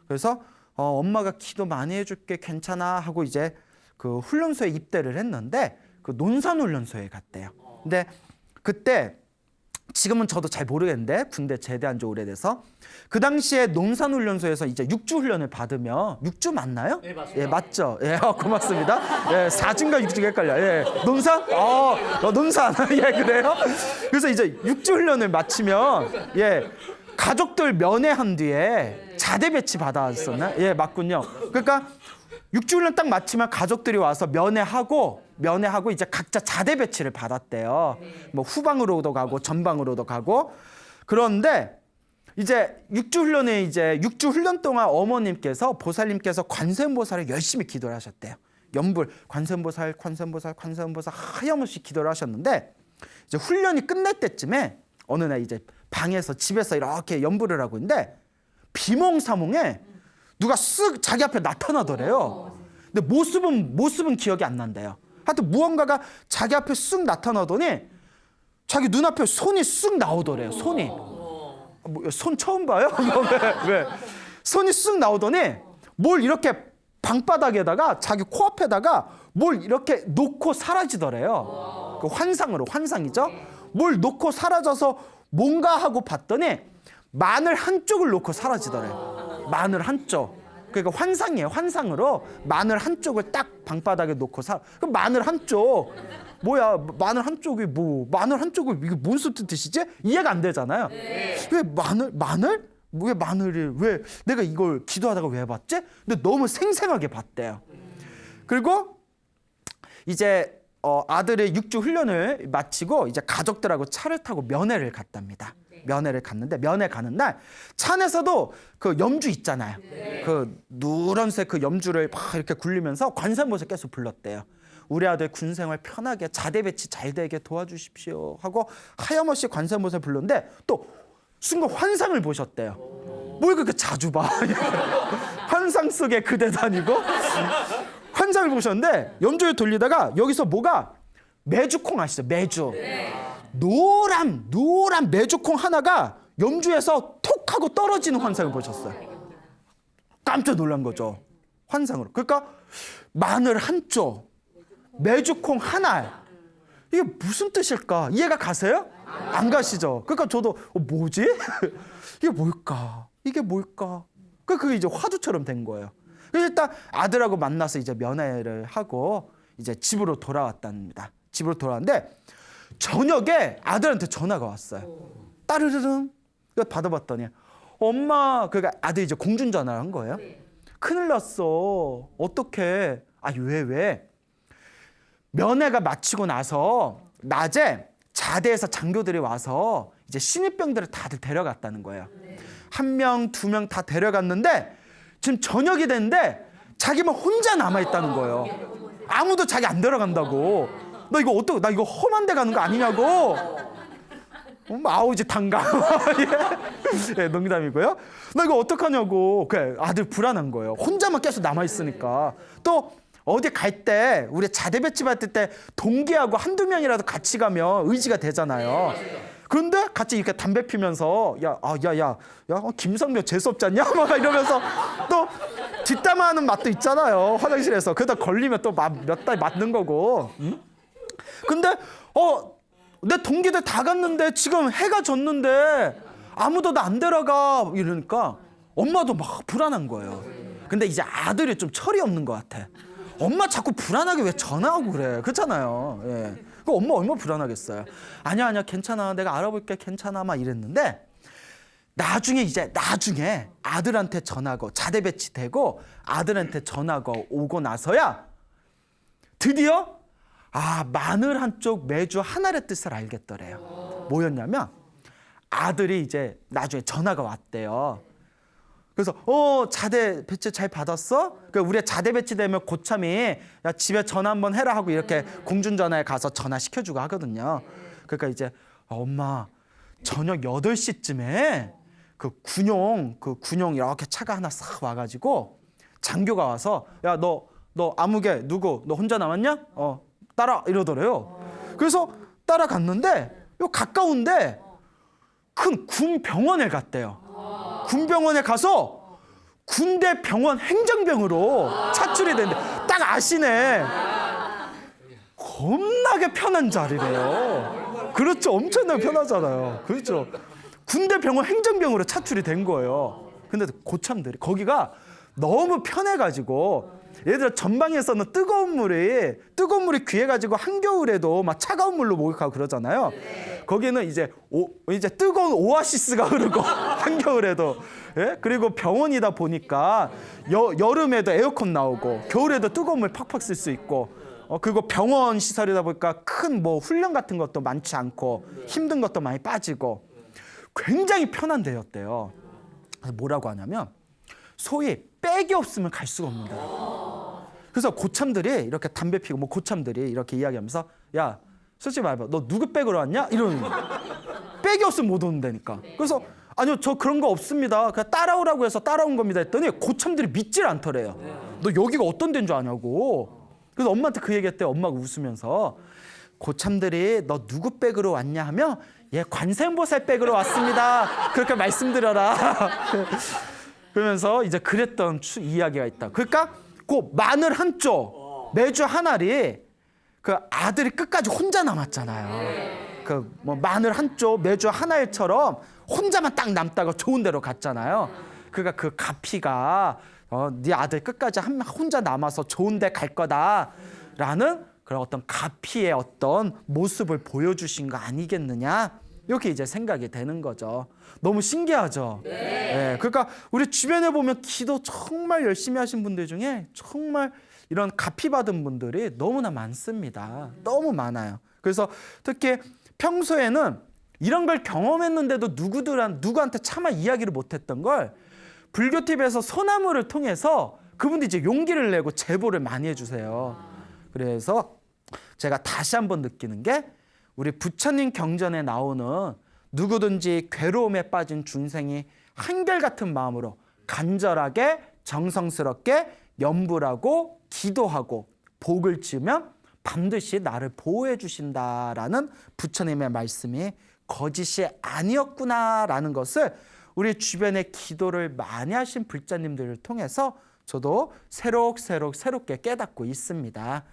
그래서 엄마가 기도 많이 해줄게 괜찮아 하고 이제 그 훈련소에 입대를 했는데 그 논산훈련소에 갔대요. 근데 그때 지금은 저도 잘 모르겠는데 군대 제대한 지 오래돼서 그 당시에 논산훈련소에서 이제 6주 훈련을 받으면 6주 맞나요? 네, 맞습니다. 예, 맞죠. 예, 고맙습니다. 예, 4주인가 6주가 헷갈려. 예, 논산? 논산. 예, 그래요? 그래서 이제 6주 훈련을 마치면 예, 가족들 면회한 뒤에 자대 배치 받았었나? 예, 맞군요. 그러니까 6주 훈련 딱 마치면 가족들이 와서 면회하고 이제 각자 자대 배치를 받았대요. 뭐 후방으로도 가고 전방으로도 가고. 그런데 이제 6주 훈련에 이제 6주 훈련 동안 어머님께서 보살님께서 관세음보살을 열심히 기도를 하셨대요. 연불 관세음보살 하염없이 기도를 하셨는데 이제 훈련이 끝날 때쯤에 어느 날 이제 방에서 집에서 이렇게 연불을 하고 있는데 비몽사몽에 누가 쓱 자기 앞에 나타나더래요. 근데 모습은 기억이 안 난대요. 하여튼 무언가가 자기 앞에 쓱 나타나더니 자기 눈앞에 손이 쓱 나오더래요. 손이. 손 처음 봐요? 왜? 손이 쓱 나오더니 뭘 이렇게 방바닥에다가 자기 코앞에다가 뭘 이렇게 놓고 사라지더래요. 그 환상이죠. 뭘 놓고 사라져서 뭔가 하고 봤더니 마늘 한쪽을 놓고 사라지더래요. 마늘 한쪽. 그러니까 환상이에요. 환상으로 마늘 한쪽을 딱 방바닥에 놓고 그럼 마늘 한쪽 뭐야? 마늘 한쪽이 뭐? 마늘 한쪽을 이게 뭔 뜻이지? 이해가 안 되잖아요. 왜 마늘? 왜 마늘을 왜 내가 이걸 기도하다가 왜 봤지? 근데 너무 생생하게 봤대요. 그리고 이제 아들의 6주 훈련을 마치고 이제 가족들하고 차를 타고 면회를 갔답니다. 면회를 갔는데 면회 가는 날 차 안에서도 그 염주 있잖아요. 그 누런색 그 염주를 막 이렇게 굴리면서 관세음보살 계속 불렀대요. 우리 아들 군생활 편하게 자대 배치 잘 되게 도와주십시오 하고 하염없이 관세음보살 불렀는데 또 순간 환상을 보셨대요. 뭘 그렇게 자주 봐? 환상 속에 그대 다니고 환상을 보셨는데 염주를 돌리다가 여기서 뭐가 메주콩 아시죠? 메주. 노란 메주콩 하나가 염주에서 톡 하고 떨어지는 환상을 보셨어요. 깜짝 놀란 거죠. 환상으로. 그러니까 마늘 한쪽, 메주콩 하나. 이게 무슨 뜻일까? 이해가 가세요? 안 가시죠? 그러니까 저도 뭐지? 이게 뭘까? 그게 이제 화두처럼 된 거예요. 그래서 일단 아들하고 만나서 이제 면회를 하고 이제 집으로 돌아왔답니다. 집으로 돌아왔는데 저녁에 아들한테 전화가 왔어요. 따르르릉. 받아봤더니 엄마, 그러니까 아들이 이제 공중 전화를 한 거예요. 큰일 났어. 어떡해? 왜? 면회가 마치고 나서 낮에 자대에서 장교들이 와서 이제 신입병들을 다들 데려갔다는 거예요. 1명, 2명 다 데려갔는데 지금 저녁이 됐는데 자기만 혼자 남아있다는 거예요. 아무도 자기 안 데려간다고. 나 이거 험한 데 가는 거 아니냐고. 아우지 당감. 예, 농담이고요. 나 이거 어떡하냐고. 그래, 아들 불안한 거예요. 혼자만 계속 남아있으니까. 또 어디 갈 때 우리 자대 배치 받을 때 동기하고 한두 명이라도 같이 가면 의지가 되잖아요. 그런데 같이 이렇게 담배 피면서 야 김성묘 재수없지 않냐? 막 이러면서 또 뒷담화하는 맛도 있잖아요. 화장실에서. 그러다 걸리면 또 몇 달 맞는 거고. 근데 내 동기들 다 갔는데 지금 해가 졌는데 아무도 나 안 데려가 이러니까 엄마도 막 불안한 거예요. 근데 이제 아들이 좀 철이 없는 것 같아. 엄마 자꾸 불안하게 왜 전화하고 그래? 그렇잖아요. 예. 그 엄마 얼마나 불안하겠어요. 아니야 괜찮아, 내가 알아볼게, 괜찮아 막 이랬는데 나중에 아들한테 전화가 자대 배치되고 아들한테 전화가 오고 나서야 드디어 마늘 한쪽 메주 하나의 뜻을 알겠더래요. 뭐였냐면 아들이 이제 나중에 전화가 왔대요. 그래서 자대 배치 잘 받았어? 그러니까 우리 자대 배치되면 고참이 야 집에 전화 한번 해라 하고 이렇게 공중전화에 가서 전화 시켜주고 하거든요. 그러니까 이제 엄마 저녁 8시쯤에 그 군용 이렇게 차가 하나 싹 와가지고 장교가 와서 야 너 아무개 누구 너 혼자 남았냐? 따라 이러더래요. 그래서 따라갔는데 요 가까운데 큰 군 병원에 갔대요. 군 병원에 가서 군대 병원 행정병으로 차출이 됐는데 딱 아시네. 겁나게 편한 자리래요. 그렇죠. 엄청나게 편하잖아요. 그렇죠. 군대 병원 행정병으로 차출이 된 거예요. 근데 고참들이 거기가 너무 편해가지고 얘들아 전방에서는 뜨거운 물이 귀해가지고 한겨울에도 막 차가운 물로 목욕하고 그러잖아요. 거기는 이제 뜨거운 오아시스가 흐르고 한겨울에도 예? 그리고 병원이다 보니까 여름에도 에어컨 나오고 겨울에도 뜨거운 물 팍팍 쓸 수 있고 그리고 병원 시설이다 보니까 큰 뭐 훈련 같은 것도 많지 않고 힘든 것도 많이 빠지고 굉장히 편한 데였대요. 뭐라고 하냐면 소위 백이 없으면 갈 수가 없는 거예요. 그래서 고참들이 이렇게 담배 피고 뭐 고참들이 이렇게 이야기하면서 야 솔직히 말해봐 너 누구 백으로 왔냐? 이러는 거예요. 백이 없으면 못 온다니까. 그래서 아니요 저 그런 거 없습니다. 그냥 따라오라고 해서 따라온 겁니다 했더니 고참들이 믿질 않더래요. 너 여기가 어떤 데인 줄 아냐고. 그래서 엄마한테 그 얘기했대. 엄마가 웃으면서 고참들이 너 누구 백으로 왔냐 하면 예 관세음보살 백으로 왔습니다. 그렇게 말씀드려라. 그러면서 이제 그랬던 이야기가 있다. 그러니까 그 마늘 한 쪽 매주 한 알이 그 아들이 끝까지 혼자 남았잖아요. 그 뭐 마늘 한 쪽 매주 한 알처럼 혼자만 딱 남다가 좋은 데로 갔잖아요. 그러니까 그 가피가 네 아들 끝까지 혼자 남아서 좋은 데 갈 거다라는 그런 어떤 가피의 어떤 모습을 보여주신 거 아니겠느냐. 이렇게 이제 생각이 되는 거죠. 너무 신기하죠. 네. 그러니까 우리 주변에 보면 기도 정말 열심히 하신 분들 중에 정말 이런 가피 받은 분들이 너무나 많습니다. 너무 많아요. 그래서 특히 평소에는 이런 걸 경험했는데도 누구한테 차마 이야기를 못했던 걸 불교 TV에서 소나무를 통해서 그분들이 이제 용기를 내고 제보를 많이 해주세요. 그래서 제가 다시 한번 느끼는 게 우리 부처님 경전에 나오는 누구든지 괴로움에 빠진 중생이 한결같은 마음으로 간절하게 정성스럽게 염불하고 기도하고 복을 지으면 반드시 나를 보호해 주신다라는 부처님의 말씀이 거짓이 아니었구나라는 것을 우리 주변에 기도를 많이 하신 불자님들을 통해서 저도 새롭게 깨닫고 있습니다.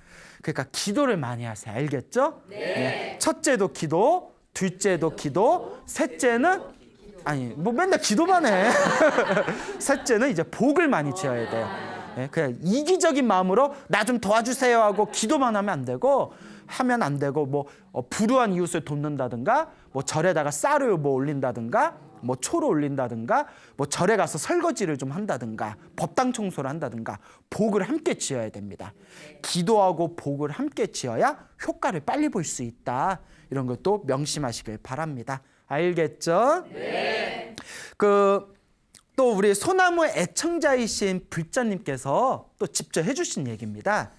그러니까 기도를 많이 하세요. 알겠죠? 네. 첫째도 기도, 둘째도 기도, 셋째는 뭐 맨날 기도만 해. 셋째는 이제 복을 많이 지어야 돼요. 그냥 이기적인 마음으로 나 좀 도와주세요 하고 기도만 하면 안 되고 뭐 불우한 이웃을 돕는다든가 뭐 절에다가 쌀을 뭐 올린다든가 뭐 초를 올린다든가 뭐 절에 가서 설거지를 좀 한다든가 법당 청소를 한다든가 복을 함께 지어야 됩니다. 기도하고 복을 함께 지어야 효과를 빨리 볼 수 있다. 이런 것도 명심하시길 바랍니다. 알겠죠? 네. 또 우리 소나무 애청자이신 불자님께서 또 직접 해주신 얘기입니다.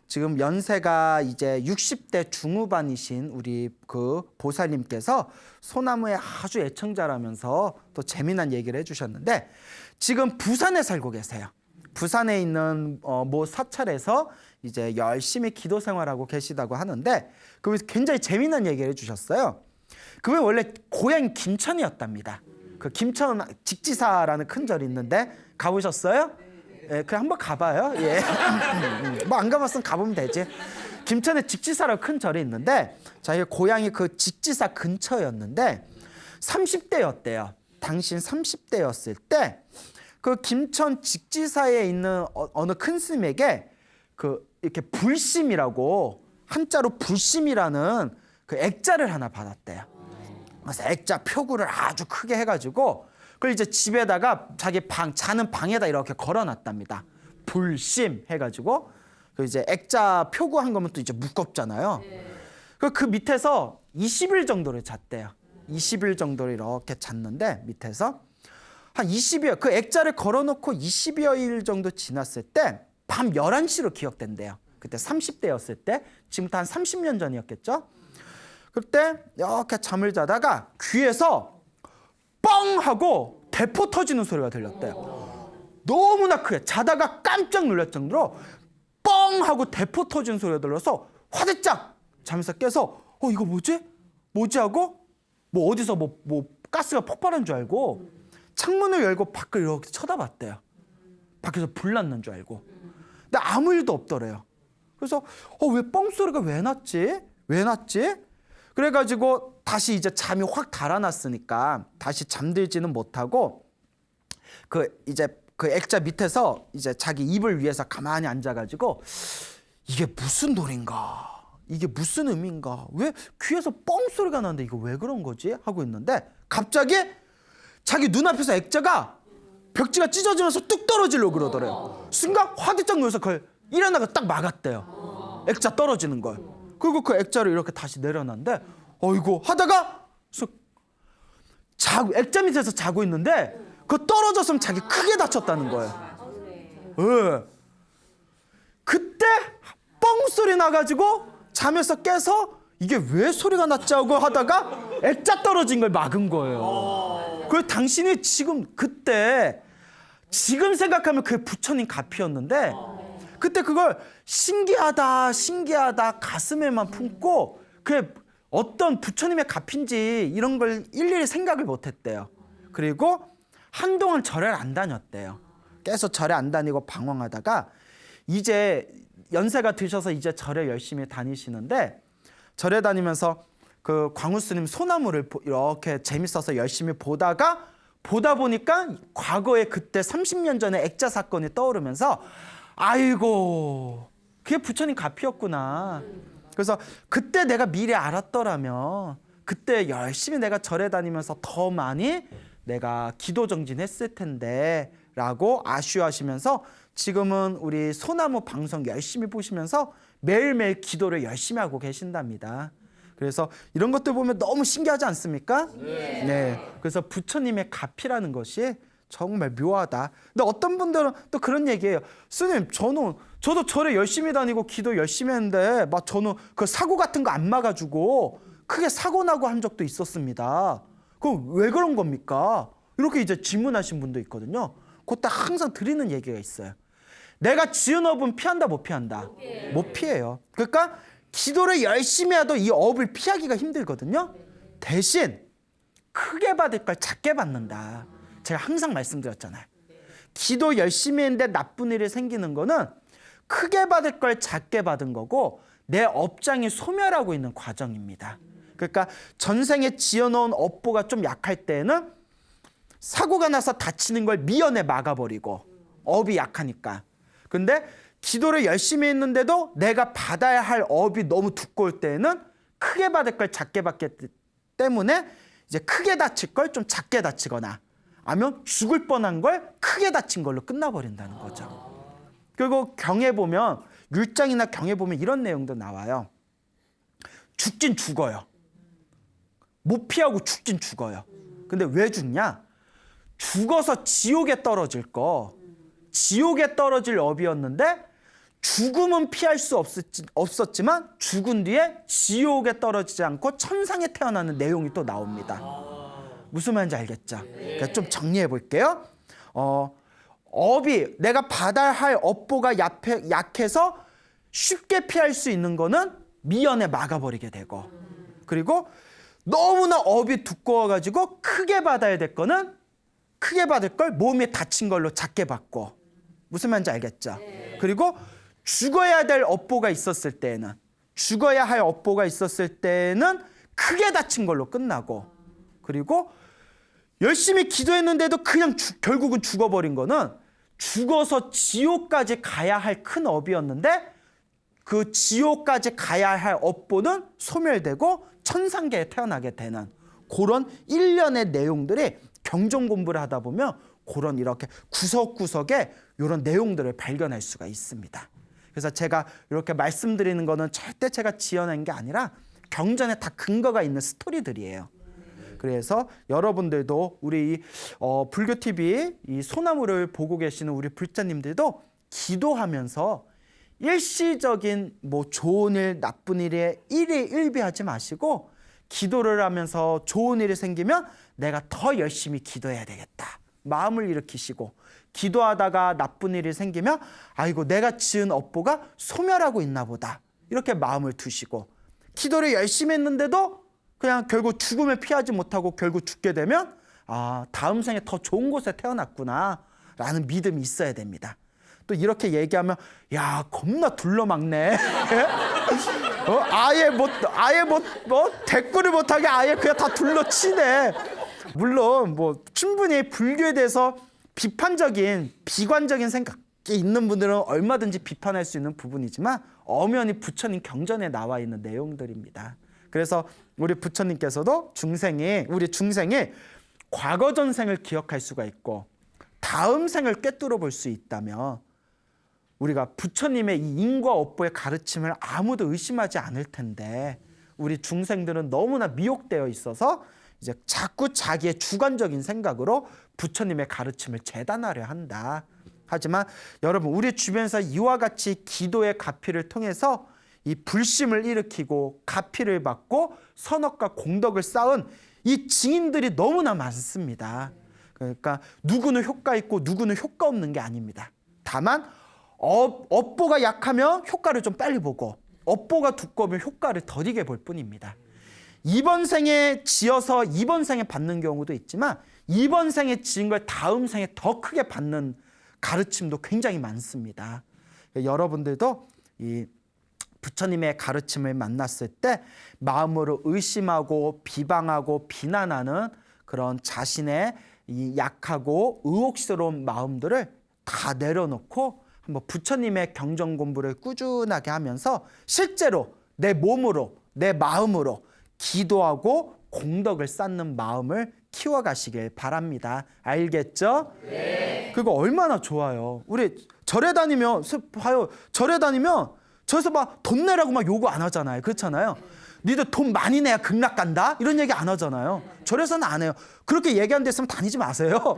지금 연세가 이제 60대 중후반이신 우리 그 보살님께서 소나무의 아주 애청자라면서 또 재미난 얘기를 해주셨는데 지금 부산에 살고 계세요. 부산에 있는 모 사찰에서 이제 열심히 기도 생활하고 계시다고 하는데 그 굉장히 재미난 얘기를 해주셨어요. 그분 원래 고향이 김천이었답니다. 그 김천 직지사라는 큰 절이 있는데 가보셨어요? 예, 그냥 한번 가봐요. 예. 뭐 안 가봤으면 가보면 되지. 김천에 직지사라는 큰 절이 있는데 자기 고향이 그 직지사 근처였는데 30대였대요. 당신 30대였을 때 그 김천 직지사에 있는 어느 큰 스님에게 그 이렇게 불심이라고 한자로 불심이라는 그 액자를 하나 받았대요. 그래서 액자 표구를 아주 크게 해가지고 그걸 이제 집에다가 자기 자는 방에다 이렇게 걸어놨답니다. 불심 해가지고 그 이제 액자 표구 한 거면 또 이제 무겁잖아요. 그 밑에서 20일 정도를 잤대요. 20일 정도를 이렇게 잤는데 밑에서 한 20여 그 액자를 걸어놓고 20여일 정도 지났을 때 밤 11시로 기억된대요. 그때 30대였을 때 지금부터 한 30년 전이었겠죠. 그때 이렇게 잠을 자다가 귀에서 뻥 하고 대포 터지는 소리가 들렸대요. 너무나 크게 자다가 깜짝 놀랄 정도로 뻥 하고 대포 터지는 소리가 들려서 화들짝 잠에서 깨서 이거 뭐지 하고 뭐 어디서 뭐 가스가 폭발한 줄 알고 창문을 열고 밖을 이렇게 쳐다봤대요. 밖에서 불 났는 줄 알고. 근데 아무 일도 없더래요. 그래서 왜 뻥소리가 왜 났지? 왜 났지? 그래가지고 다시 이제 잠이 확 달아났으니까 다시 잠들지는 못하고 이제 그 액자 밑에서 이제 자기 이불 위에서 가만히 앉아가지고 이게 무슨 노래인가? 이게 무슨 의미인가? 왜 귀에서 뻥소리가 나는데 이거 왜 그런 거지? 하고 있는데 갑자기 자기 눈앞에서 액자가 벽지가 찢어지면서 뚝 떨어지려고 그러더래요. 순간 화들짝 놀라서 그걸 일어나가 딱 막았대요. 액자 떨어지는 걸. 그리고 그 액자를 이렇게 다시 내려놨는데 어이구 하다가 액자 밑에서 자고 있는데 그 떨어졌으면 자기 크게 다쳤다는 거예요. 네. 그때 뻥 소리 나가지고 잠에서 깨서 이게 왜 소리가 났지 하고 하다가 액자 떨어진 걸 막은 거예요. 그 당신이 지금 생각하면 그게 부처님 가피였는데 그때 그걸 신기하다 가슴에만 품고 그게 어떤 부처님의 가피인지 이런 걸 일일이 생각을 못했대요. 그리고 한동안 절을 안 다녔대요. 계속 절에 안 다니고 방황하다가 이제 연세가 드셔서 이제 절에 열심히 다니시는데 절에 다니면서 그 광우스님 소나무를 이렇게 재밌어서 열심히 보다 보니까 과거에 그때 30년 전에 액자 사건이 떠오르면서 아이고 그게 부처님 가피였구나. 그래서 그때 내가 미리 알았더라면 그때 열심히 내가 절에 다니면서 더 많이 내가 기도 정진했을 텐데 라고 아쉬워하시면서 지금은 우리 소나무 방송 열심히 보시면서 매일매일 기도를 열심히 하고 계신답니다. 그래서 이런 것들 보면 너무 신기하지 않습니까? 네. 그래서 부처님의 가피라는 것이 정말 묘하다. 근데 어떤 분들은 또 그런 얘기예요. 스님, 저도 절에 열심히 다니고 기도 열심히 했는데 막 저는 그 사고 같은 거 안 막아주고 크게 사고 나고 한 적도 있었습니다. 그럼 왜 그런 겁니까? 이렇게 이제 질문하신 분도 있거든요. 그때 항상 드리는 얘기가 있어요. 내가 지은 업은 피한다 못 피한다? 못 피해요. 그러니까 기도를 열심히 해도 이 업을 피하기가 힘들거든요. 대신 크게 받을 걸 작게 받는다. 제가 항상 말씀드렸잖아요. 기도 열심히 했는데 나쁜 일이 생기는 거는 크게 받을 걸 작게 받은 거고 내 업장이 소멸하고 있는 과정입니다. 그러니까 전생에 지어놓은 업보가 좀 약할 때는 사고가 나서 다치는 걸 미연에 막아버리고 업이 약하니까. 근데 기도를 열심히 했는데도 내가 받아야 할 업이 너무 두꺼울 때는 크게 받을 걸 작게 받기 때문에 이제 크게 다칠 걸 좀 작게 다치거나 아니면 죽을 뻔한 걸 크게 다친 걸로 끝나버린다는 거죠. 그리고 경에 보면 율장이나 경에 보면 이런 내용도 나와요. 죽긴 죽어요. 못 피하고 죽긴 죽어요. 근데 왜 죽냐? 죽어서 지옥에 떨어질 지옥에 떨어질 업이었는데 죽음은 피할 수 없었지만 죽은 뒤에 지옥에 떨어지지 않고 천상에 태어나는 내용이 또 나옵니다. 무슨 말인지 알겠죠? 그러니까 좀 정리해 볼게요. 업이 내가 받아야 할 업보가 약해서 쉽게 피할 수 있는 거는 미연에 막아버리게 되고 그리고 너무나 업이 두꺼워가지고 크게 받아야 될 거는 크게 받을 걸 몸에 다친 걸로 작게 받고 무슨 말인지 알겠죠? 그리고 죽어야 될 업보가 있었을 때는 크게 다친 걸로 끝나고 그리고 열심히 기도했는데도 그냥 결국은 죽어버린 거는 죽어서 지옥까지 가야 할 큰 업이었는데 그 지옥까지 가야 할 업보는 소멸되고 천상계에 태어나게 되는 그런 일련의 내용들이 경전 공부를 하다 보면 그런 이렇게 구석구석에 이런 내용들을 발견할 수가 있습니다. 그래서 제가 이렇게 말씀드리는 거는 절대 제가 지어낸 게 아니라 경전에 다 근거가 있는 스토리들이에요. 그래서 여러분들도 우리 불교TV 이 소나무를 보고 계시는 우리 불자님들도 기도하면서 일시적인 뭐 좋은 일, 나쁜 일에 일희일비하지 마시고 기도를 하면서 좋은 일이 생기면 내가 더 열심히 기도해야 되겠다. 마음을 일으키시고 기도하다가 나쁜 일이 생기면 아이고 내가 지은 업보가 소멸하고 있나 보다. 이렇게 마음을 두시고 기도를 열심히 했는데도 그냥 결국 죽음을 피하지 못하고 결국 죽게 되면 다음 생에 더 좋은 곳에 태어났구나 라는 믿음이 있어야 됩니다. 또 이렇게 얘기하면 야 겁나 둘러막네. 아예 뭐 대꾸를 못하게 아예 그냥 다 둘러치네. 물론 뭐 충분히 불교에 대해서 비판적인 비관적인 생각이 있는 분들은 얼마든지 비판할 수 있는 부분이지만 엄연히 부처님 경전에 나와 있는 내용들입니다. 그래서 우리 부처님께서도 우리 중생이 과거 전생을 기억할 수가 있고 다음 생을 꿰뚫어 볼 수 있다면 우리가 부처님의 이 인과 업보의 가르침을 아무도 의심하지 않을 텐데 우리 중생들은 너무나 미혹되어 있어서 이제 자꾸 자기의 주관적인 생각으로 부처님의 가르침을 재단하려 한다. 하지만 여러분 우리 주변에서 이와 같이 기도의 가피를 통해서 이 불심을 일으키고 가피를 받고 선업과 공덕을 쌓은 이 증인들이 너무나 많습니다. 그러니까 누구는 효과 있고 누구는 효과 없는 게 아닙니다. 다만 업보가 약하면 효과를 좀 빨리 보고 업보가 두꺼우면 효과를 더디게 볼 뿐입니다. 이번 생에 지어서 이번 생에 받는 경우도 있지만 이번 생에 지은 걸 다음 생에 더 크게 받는 가르침도 굉장히 많습니다. 여러분들도 이 부처님의 가르침을 만났을 때 마음으로 의심하고 비방하고 비난하는 그런 자신의 이 약하고 의혹스러운 마음들을 다 내려놓고 한번 부처님의 경전 공부를 꾸준하게 하면서 실제로 내 몸으로 내 마음으로 기도하고 공덕을 쌓는 마음을 키워가시길 바랍니다. 알겠죠? 네. 그거 얼마나 좋아요. 우리 절에 다니면 봐요. 절에 다니면 저에서 막 돈 내라고 막 요구 안 하잖아요. 그렇잖아요. 니들 돈 많이 내야 극락 간다? 이런 얘기 안 하잖아요. 절에서는 안 해요. 그렇게 얘기하는 데 있으면 다니지 마세요.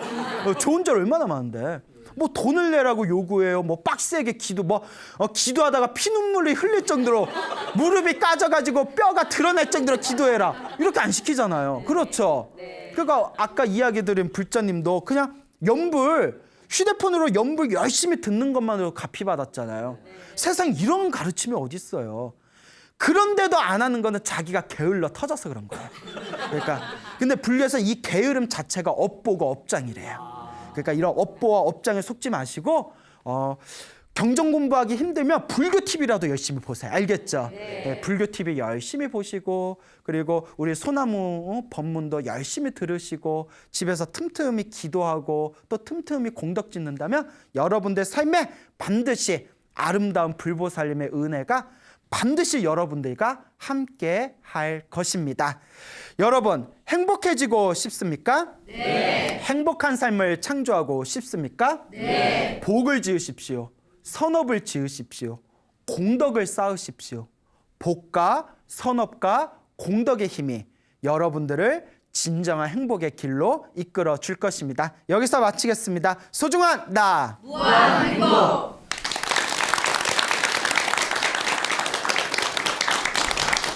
좋은 절 얼마나 많은데. 뭐 돈을 내라고 요구해요. 뭐 빡세게 기도하다가 피눈물이 흘릴 정도로 무릎이 까져가지고 뼈가 드러날 정도로 기도해라. 이렇게 안 시키잖아요. 그렇죠? 그러니까 아까 이야기 드린 불자님도 그냥 휴대폰으로 연불 열심히 듣는 것만으로 가피 받았잖아요. 세상에 이런 가르침이 어디 있어요. 그런데도 안 하는 거는 자기가 게을러 터져서 그런 거예요. 그러니까 근데 불교에서 이 게으름 자체가 업보가 업장이래요. 그러니까 이런 업보와 업장에 속지 마시고 경전 공부하기 힘들면 불교 TV라도 열심히 보세요. 알겠죠? 네, 불교 TV 열심히 보시고 그리고 우리 소나무 법문도 열심히 들으시고 집에서 틈틈이 기도하고 또 틈틈이 공덕 짓는다면 여러분들 삶에 반드시 아름다운 불보살님의 은혜가 반드시 여러분들과 함께 할 것입니다. 여러분 행복해지고 싶습니까? 네. 행복한 삶을 창조하고 싶습니까? 네. 복을 지으십시오. 선업을 지으십시오. 공덕을 쌓으십시오. 복과 선업과 공덕의 힘이 여러분들을 진정한 행복의 길로 이끌어 줄 것입니다. 여기서 마치겠습니다. 소중한 나 무한 행복.